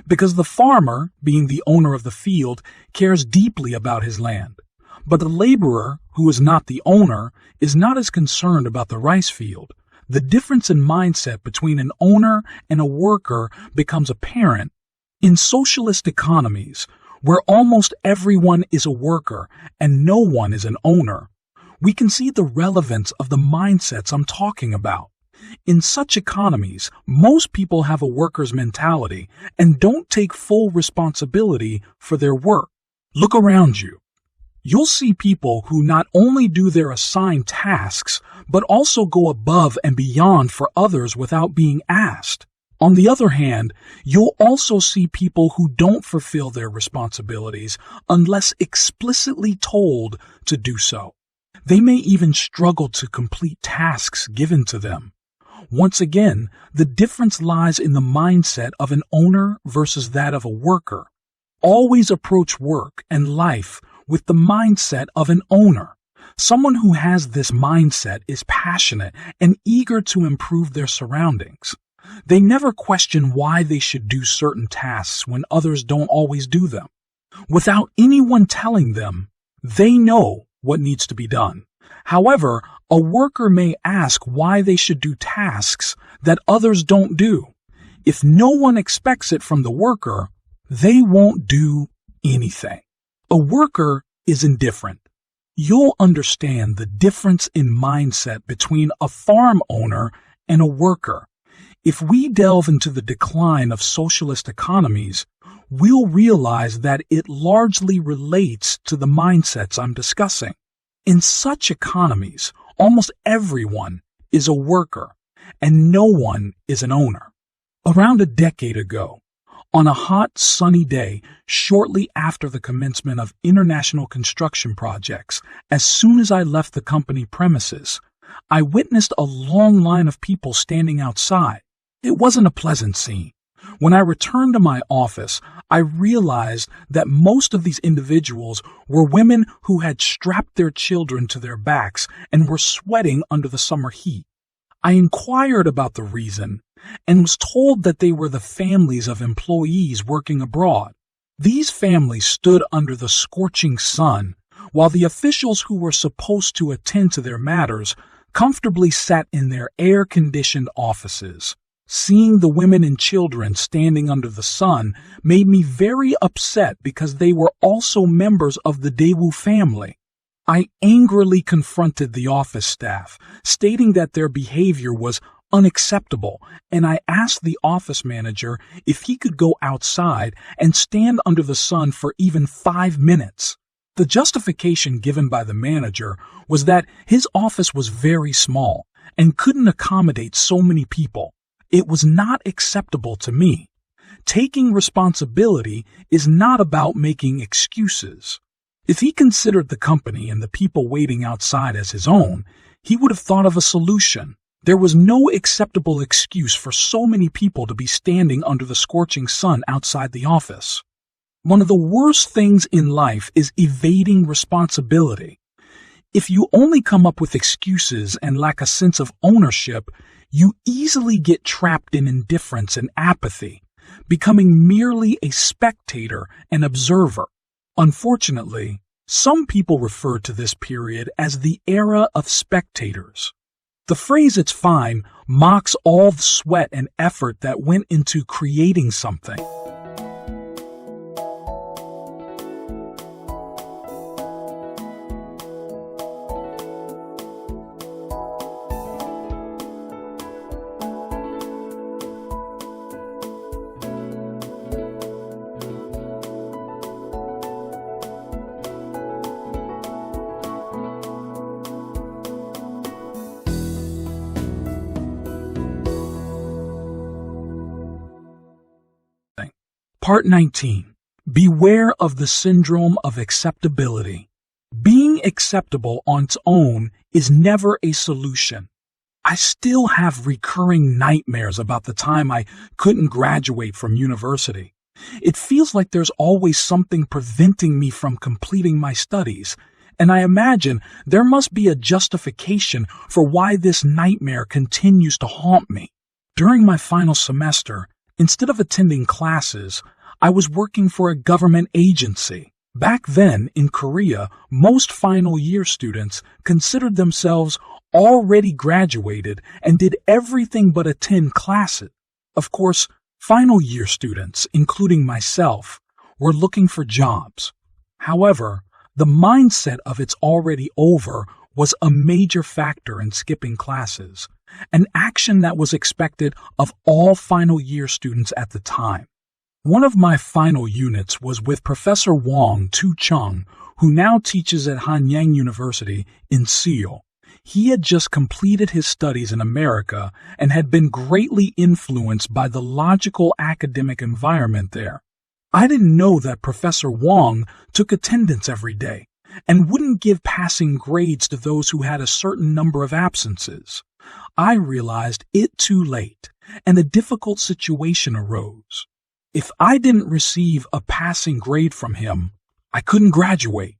Because the farmer, being the owner of the field, cares deeply about his land. But the laborer, who is not the owner, is not as concerned about the rice field. The difference in mindset between an owner and a worker becomes apparent in socialist economies, where almost everyone is a worker and no one is an owner. We can see the relevance of the mindsets I'm talking about. In such economies, most people have a worker's mentality and don't take full responsibility for their work. Look around you. You'll see people who not only do their assigned tasks, but also go above and beyond for others without being asked. On the other hand, you'll also see people who don't fulfill their responsibilities unless explicitly told to do so. They may even struggle to complete tasks given to them. Once again, the difference lies in the mindset of an owner versus that of a worker. Always approach work and life with the mindset of an owner. Someone who has this mindset is passionate and eager to improve their surroundings. They never question why they should do certain tasks when others don't always do them. Without anyone telling them, they know what needs to be done. However, a worker may ask why they should do tasks that others don't do. If no one expects it from the worker, they won't do anything. A worker is indifferent. You'll understand the difference in mindset between a farm owner and a worker. If we delve into the decline of socialist economies, we'll realize that it largely relates to the mindsets I'm discussing. In such economies, almost everyone is a worker, and no one is an owner. Around a decade ago, on a hot, sunny day, shortly after the commencement of international construction projects, as soon as I left the company premises, I witnessed a long line of people standing outside. It wasn't a pleasant scene. When I returned to my office, I realized that most of these individuals were women who had strapped their children to their backs and were sweating under the summer heat. I inquired about the reason and was told that they were the families of employees working abroad. These families stood under the scorching sun, while the officials who were supposed to attend to their matters comfortably sat in their air-conditioned offices. Seeing the women and children standing under the sun made me very upset because they were also members of the Daewoo family. I angrily confronted the office staff, stating that their behavior was unacceptable, and I asked the office manager if he could go outside and stand under the sun for even 5 minutes. The justification given by the manager was that his office was very small and couldn't accommodate so many people. It was not acceptable to me. Taking responsibility is not about making excuses. If he considered the company and the people waiting outside as his own, he would have thought of a solution. There was no acceptable excuse for so many people to be standing under the scorching sun outside the office. One of the worst things in life is evading responsibility. If you only come up with excuses and lack a sense of ownership, you easily get trapped in indifference and apathy, becoming merely a spectator and observer. Unfortunately, some people refer to this period as the era of spectators. The phrase "it's fine" mocks all the sweat and effort that went into creating something. Part 19. Beware of the syndrome of acceptability. Being being acceptable on its own is never a solution. I still have recurring nightmares about the time I couldn't graduate from university. It feels like there's always something preventing me from completing my studies, and I imagine there must be a justification for why this nightmare continues to haunt me. During my final semester, instead of attending classes, I was working for a government agency. Back then, in Korea, most final year students considered themselves already graduated and did everything but attend classes. Of course, final year students, including myself, were looking for jobs. However, the mindset of it's already over was a major factor in skipping classes, an action that was expected of all final year students at the time. One of my final units was with Professor Wong Tu-chung, who now teaches at Hanyang University in Seoul. He had just completed his studies in America and had been greatly influenced by the logical academic environment there. I didn't know that Professor Wong took attendance every day and wouldn't give passing grades to those who had a certain number of absences. I realized it too late, and a difficult situation arose. If I didn't receive a passing grade from him, I couldn't graduate.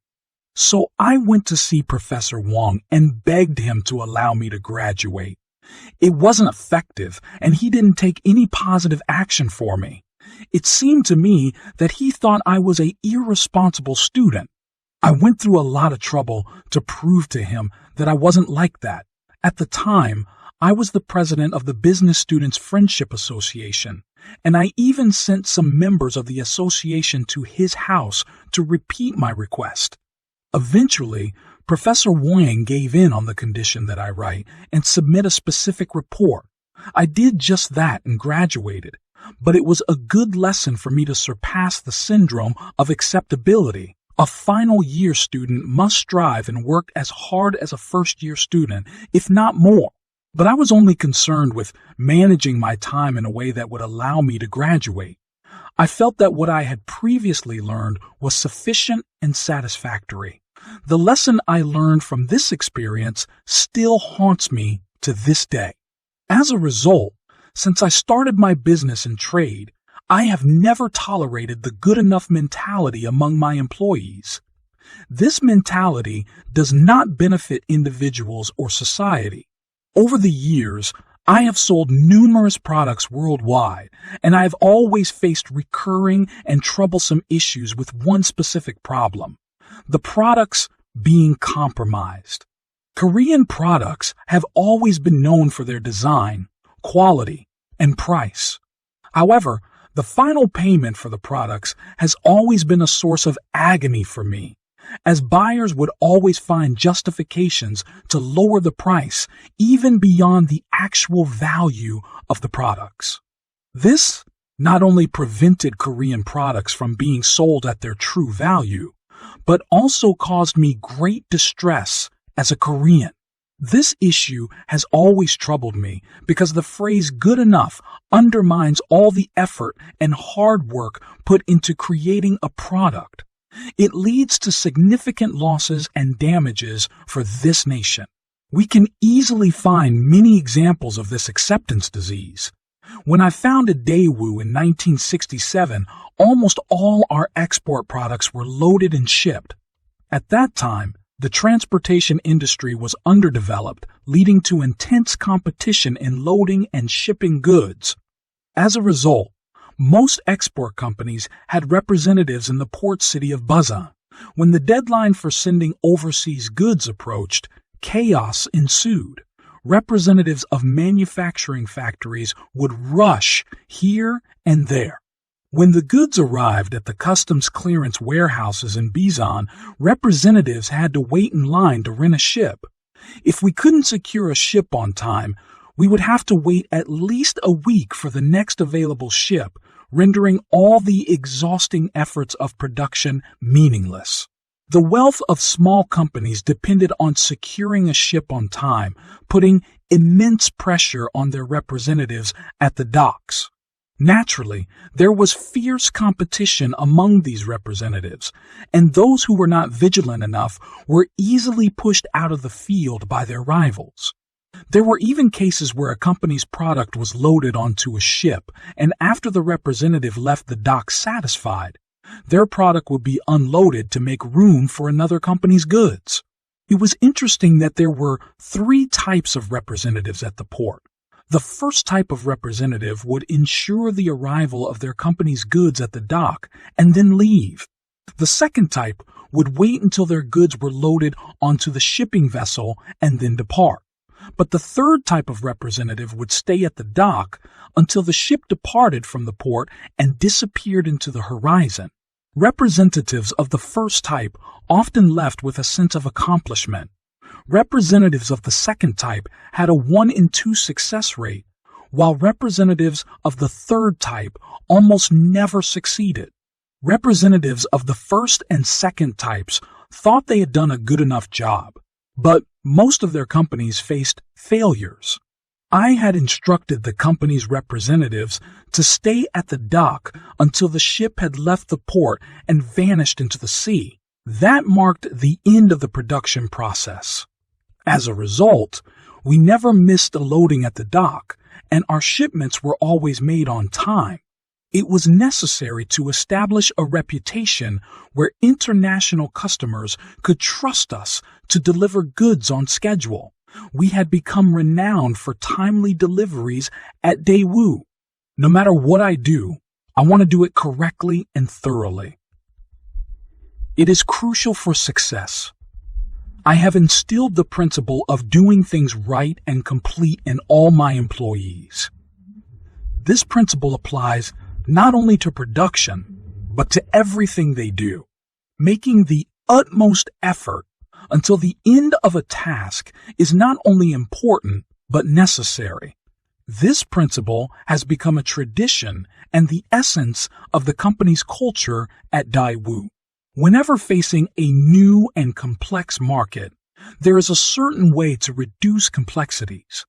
So I went to see Professor Wong and begged him to allow me to graduate. It wasn't effective, and he didn't take any positive action for me. It seemed to me that he thought I was an irresponsible student. I went through a lot of trouble to prove to him that I wasn't like that. At the time, I was the president of the Business Students Friendship Association, and I even sent some members of the association to his house to repeat my request. Eventually, Professor Wang gave in on the condition that I write and submit a specific report. I did just that and graduated, but it was a good lesson for me to surpass the syndrome of acceptability. A final year student must strive and work as hard as a first-year student, if not more. But I was only concerned with managing my time in a way that would allow me to graduate. I felt that what I had previously learned was sufficient and satisfactory. The lesson I learned from this experience still haunts me to this day. As a result, since I started my business and trade, I have never tolerated the good enough mentality among my employees. This mentality does not benefit individuals or society. Over the years, I have sold numerous products worldwide, and I have always faced recurring and troublesome issues with one specific problem: the products being compromised. Korean products have always been known for their design, quality, and price. However, the final payment for the products has always been a source of agony for me, as buyers would always find justifications to lower the price even beyond the actual value of the products. This not only prevented Korean products from being sold at their true value, but also caused me great distress as a Korean. This issue has always troubled me because the phrase good enough undermines all the effort and hard work put into creating a product. It leads to significant losses and damages for this nation. We can easily find many examples of this acceptance disease. When I founded Daewoo in 1967, almost all our export products were loaded and shipped. At that time, the transportation industry was underdeveloped, leading to intense competition in loading and shipping goods. As a result, most export companies had representatives in the port city of Busan. When the deadline for sending overseas goods approached, chaos ensued. Representatives of manufacturing factories would rush here and there. When the goods arrived at the customs clearance warehouses in Busan, representatives had to wait in line to rent a ship. If we couldn't secure a ship on time, we would have to wait at least a week for the next available ship, rendering all the exhausting efforts of production meaningless. The wealth of small companies depended on securing a ship on time, putting immense pressure on their representatives at the docks. Naturally, there was fierce competition among these representatives, and those who were not vigilant enough were easily pushed out of the field by their rivals. There were even cases where a company's product was loaded onto a ship, and after the representative left the dock satisfied, their product would be unloaded to make room for another company's goods. It was interesting that there were 3 types of representatives at the port. The first type of representative would ensure the arrival of their company's goods at the dock and then leave. The second type would wait until their goods were loaded onto the shipping vessel and then depart. But the third type of representative would stay at the dock until the ship departed from the port and disappeared into the horizon. Representatives of the first type often left with a sense of accomplishment. Representatives of the second type had a 1 in 2 success rate, while representatives of the third type almost never succeeded. Representatives of the first and second types thought they had done a good enough job, but most of their companies faced failures. I had instructed the company's representatives to stay at the dock until the ship had left the port and vanished into the sea. That marked the end of the production process. As a result, we never missed a loading at the dock, and our shipments were always made on time. It was necessary to establish a reputation where international customers could trust us to deliver goods on schedule. We had become renowned for timely deliveries at Daewoo. No matter what I do, I want to do it correctly and thoroughly. It is crucial for success. I have instilled the principle of doing things right and complete in all my employees. This principle applies not only to production, but to everything they do. Making the utmost effort until the end of a task is not only important, but necessary. This principle has become a tradition and the essence of the company's culture at Daewoo. Whenever facing a new and complex market, there is a certain way to reduce complexities.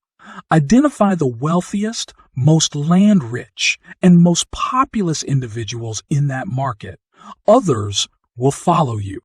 Identify the wealthiest, most land-rich, and most populous individuals in that market. Others will follow you.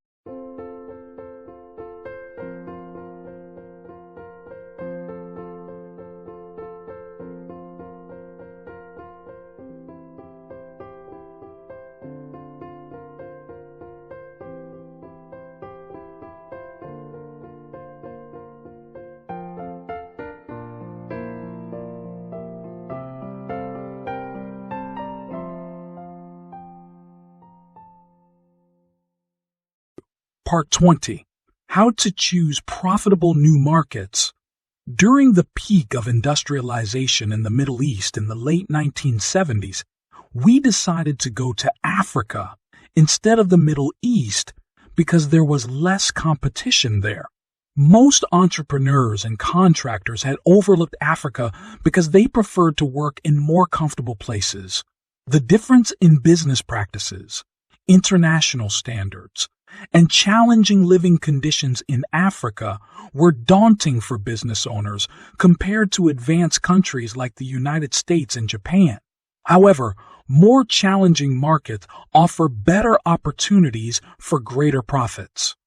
Part 20. How to choose profitable new markets. During the peak of industrialization in the Middle East in the late 1970s, we decided to go to Africa instead of the Middle East because there was less competition there. Most entrepreneurs and contractors had overlooked Africa because they preferred to work in more comfortable places. The difference in business practices, international standards, and challenging living conditions in Africa were daunting for business owners compared to advanced countries like the United States and Japan. However, more challenging markets offer better opportunities for greater profits.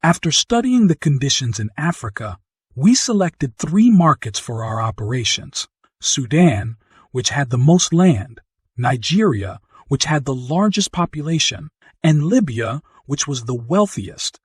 After studying the conditions in Africa, we selected 3 markets for our operations: Sudan, which had the most land, Nigeria, which had the largest population, and Libya, which was the wealthiest.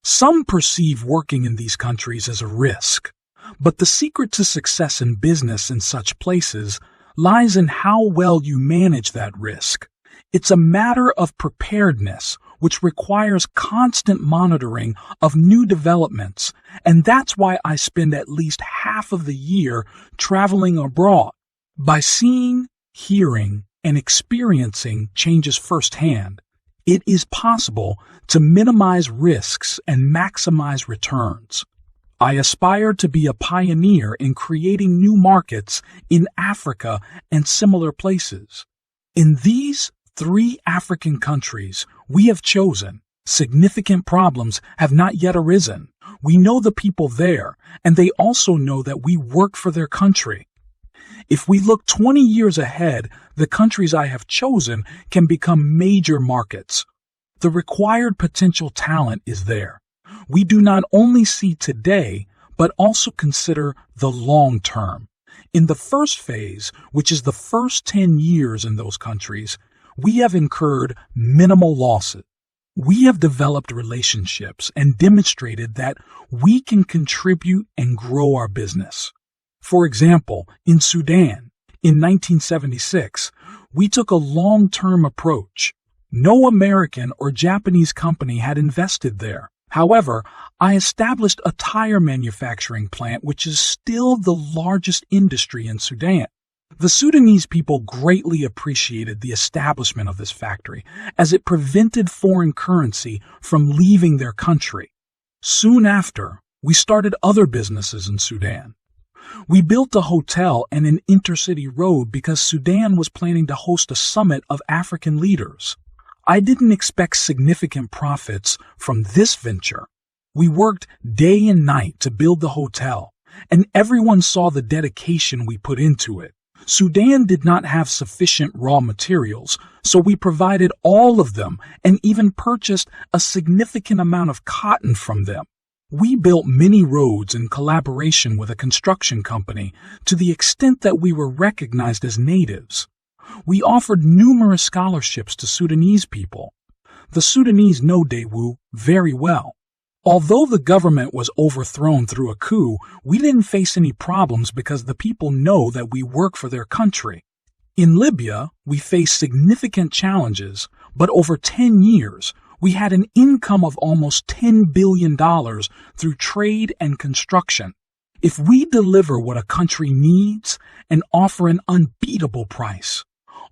Some perceive working in these countries as a risk, but the secret to success in business in such places lies in how well you manage that risk. It's a matter of preparedness, which requires constant monitoring of new developments, and that's why I spend at least half of the year traveling abroad. By seeing, hearing, and experiencing changes firsthand, it is possible to minimize risks and maximize returns. I aspire to be a pioneer in creating new markets in Africa and similar places. In these 3 African countries we have chosen, significant problems have not yet arisen. We know the people there, and they also know that we work for their country. If we look 20 years ahead, the countries I have chosen can become major markets. The required potential talent is there. We do not only see today, but also consider the long term. In the first phase, which is the first 10 years in those countries, we have incurred minimal losses. We have developed relationships and demonstrated that we can contribute and grow our business. For example, in Sudan, in 1976, we took a long-term approach. No American or Japanese company had invested there. However, I established a tire manufacturing plant, which is still the largest industry in Sudan. The Sudanese people greatly appreciated the establishment of this factory, as it prevented foreign currency from leaving their country. Soon after, we started other businesses in Sudan. We built a hotel and an intercity road because Sudan was planning to host a summit of African leaders. I didn't expect significant profits from this venture. We worked day and night to build the hotel, and everyone saw the dedication we put into it. Sudan did not have sufficient raw materials, so we provided all of them and even purchased a significant amount of cotton from them. We built many roads in collaboration with a construction company to the extent that we were recognized as natives. We offered numerous scholarships to Sudanese people. The Sudanese know Daewoo very well. Although the government was overthrown through a coup, we didn't face any problems because the people know that we work for their country. In Libya, we faced significant challenges, but over 10 years, we had an income of almost $10 billion through trade and construction. If we deliver what a country needs and offer an unbeatable price,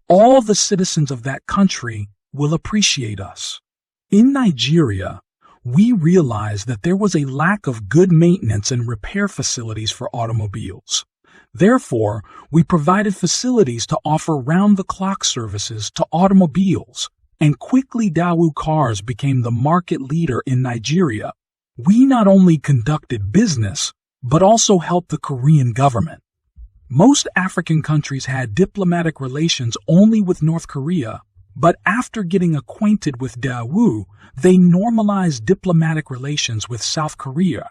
all the citizens of that country will appreciate us. In Nigeria, we realized that there was a lack of good maintenance and repair facilities for automobiles. Therefore, we provided facilities to offer round-the-clock services to automobiles, and quickly Daewoo cars became the market leader in Nigeria. We not only conducted business, but also helped the Korean government. Most African countries had diplomatic relations only with North Korea, but after getting acquainted with Daewoo, they normalized diplomatic relations with South Korea.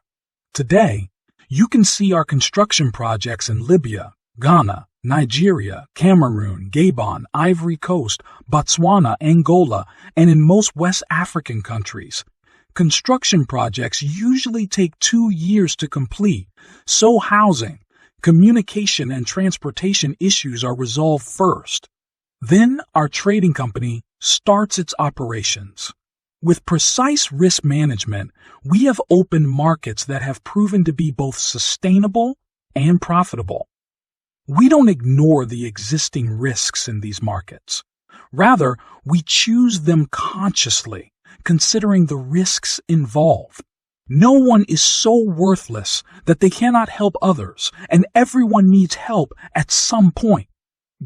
Today, you can see our construction projects in Libya, Ghana, Nigeria, Cameroon, Gabon, Ivory Coast, Botswana, Angola, and in most West African countries. Construction projects usually take 2 years to complete, so housing, communication, and transportation issues are resolved first. Then our trading company starts its operations. With precise risk management, we have opened markets that have proven to be both sustainable and profitable. We don't ignore the existing risks in these markets. Rather, we choose them consciously, considering the risks involved. No one is so worthless that they cannot help others, and everyone needs help at some point.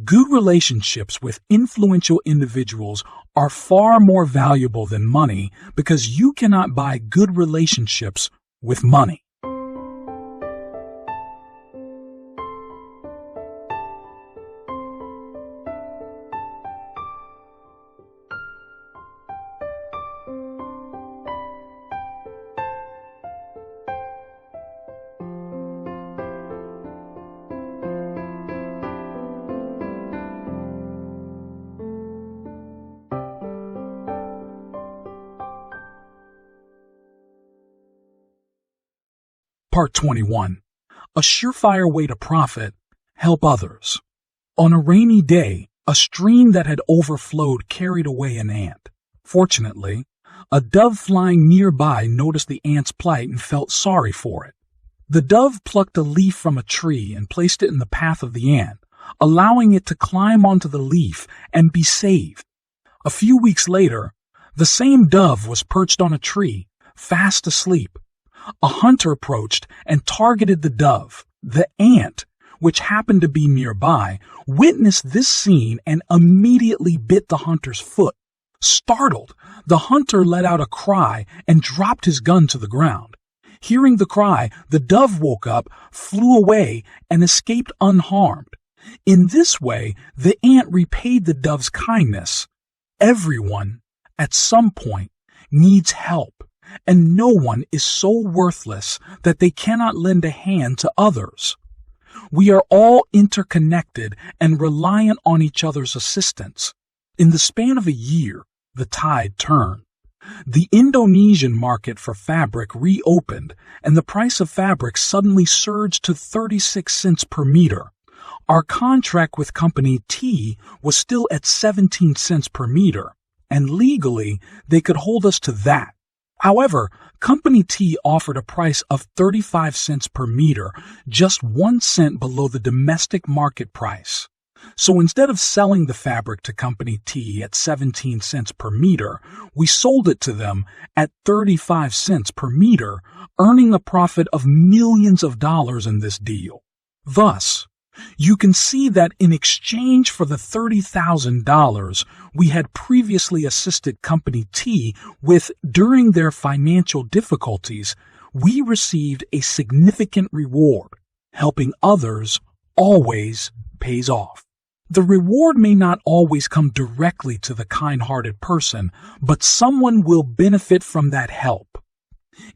Good relationships with influential individuals are far more valuable than money because you cannot buy good relationships with money. Part 21. A surefire way to profit, help others. On a rainy day, a stream that had overflowed carried away an ant. Fortunately, a dove flying nearby noticed the ant's plight and felt sorry for it. The dove plucked a leaf from a tree and placed it in the path of the ant, allowing it to climb onto the leaf and be saved. A few weeks later, the same dove was perched on a tree, fast asleep. A hunter approached and targeted the dove. The ant, which happened to be nearby, witnessed this scene and immediately bit the hunter's foot. Startled, the hunter let out a cry and dropped his gun to the ground. Hearing the cry, the dove woke up, flew away, and escaped unharmed. In this way, the ant repaid the dove's kindness. Everyone, at some point, needs help, and no one is so worthless that they cannot lend a hand to others. We are all interconnected and reliant on each other's assistance. In the span of a year, the tide turned. The Indonesian market for fabric reopened, and the price of fabric suddenly surged to 36 cents per meter. Our contract with Company T was still at 17 cents per meter, and legally, they could hold us to that. However, Company T offered a price of 35 cents per meter, just 1 cent below the domestic market price. So instead of selling the fabric to Company T at 17 cents per meter, we sold it to them at 35 cents per meter, earning a profit of millions of dollars in this deal. Thus, you can see that in exchange for the $30,000 we had previously assisted Company T with during their financial difficulties, we received a significant reward. Helping others always pays off. The reward may not always come directly to the kind-hearted person, but someone will benefit from that help.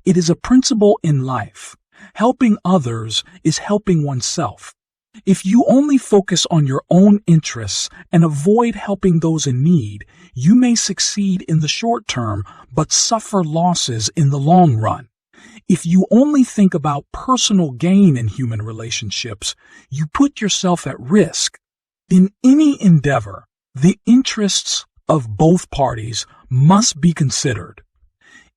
It is a principle in life. Helping others is helping oneself. If you only focus on your own interests and avoid helping those in need, you may succeed in the short term but suffer losses in the long run. If you only think about personal gain in human relationships, you put yourself at risk. In any endeavor, the interests of both parties must be considered.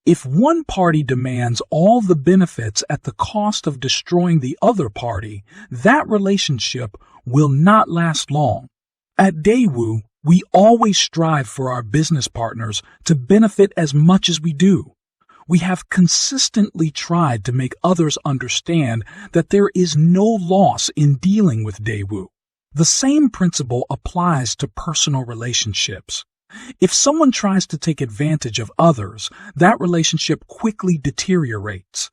If one party demands all the benefits at the cost of destroying the other party, that relationship will not last long. At Daewoo, we always strive for our business partners to benefit as much as we do. We have consistently tried to make others understand that there is no loss in dealing with Daewoo. The same principle applies to personal relationships. If someone tries to take advantage of others, that relationship quickly deteriorates.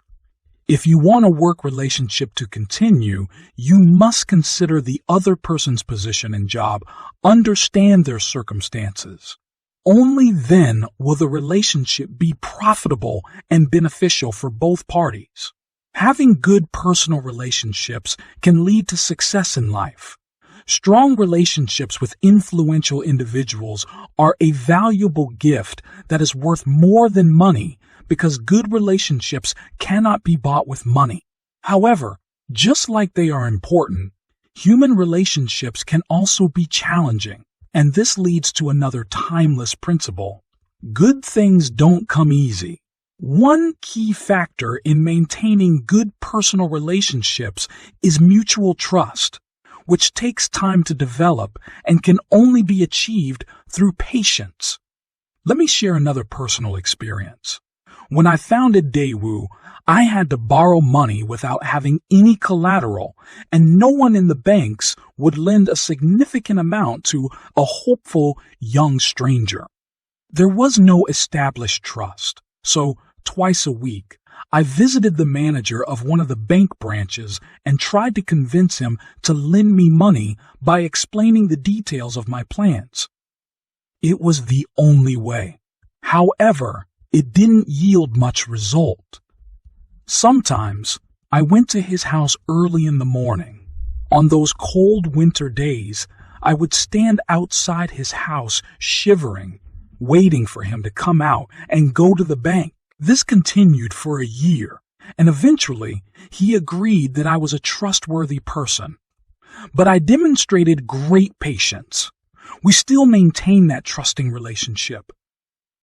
If you want a work relationship to continue, you must consider the other person's position and job, understand their circumstances. Only then will the relationship be profitable and beneficial for both parties. Having good personal relationships can lead to success in life. Strong relationships with influential individuals are a valuable gift that is worth more than money because good relationships cannot be bought with money. However, just like they are important, human relationships can also be challenging, and this leads to another timeless principle. Good things don't come easy. One key factor in maintaining good personal relationships is mutual trust, which takes time to develop and can only be achieved through patience. Let me share another personal experience. When I founded Daewoo, I had to borrow money without having any collateral, and no one in the banks would lend a significant amount to a hopeful young stranger. There was no established trust, so twice a week, I visited the manager of one of the bank branches and tried to convince him to lend me money by explaining the details of my plans. It was the only way. However, it didn't yield much result. Sometimes, I went to his house early in the morning. On those cold winter days, I would stand outside his house shivering, waiting for him to come out and go to the bank. This continued for a year, and eventually he agreed that I was a trustworthy person. But I demonstrated great patience. We still maintain that trusting relationship.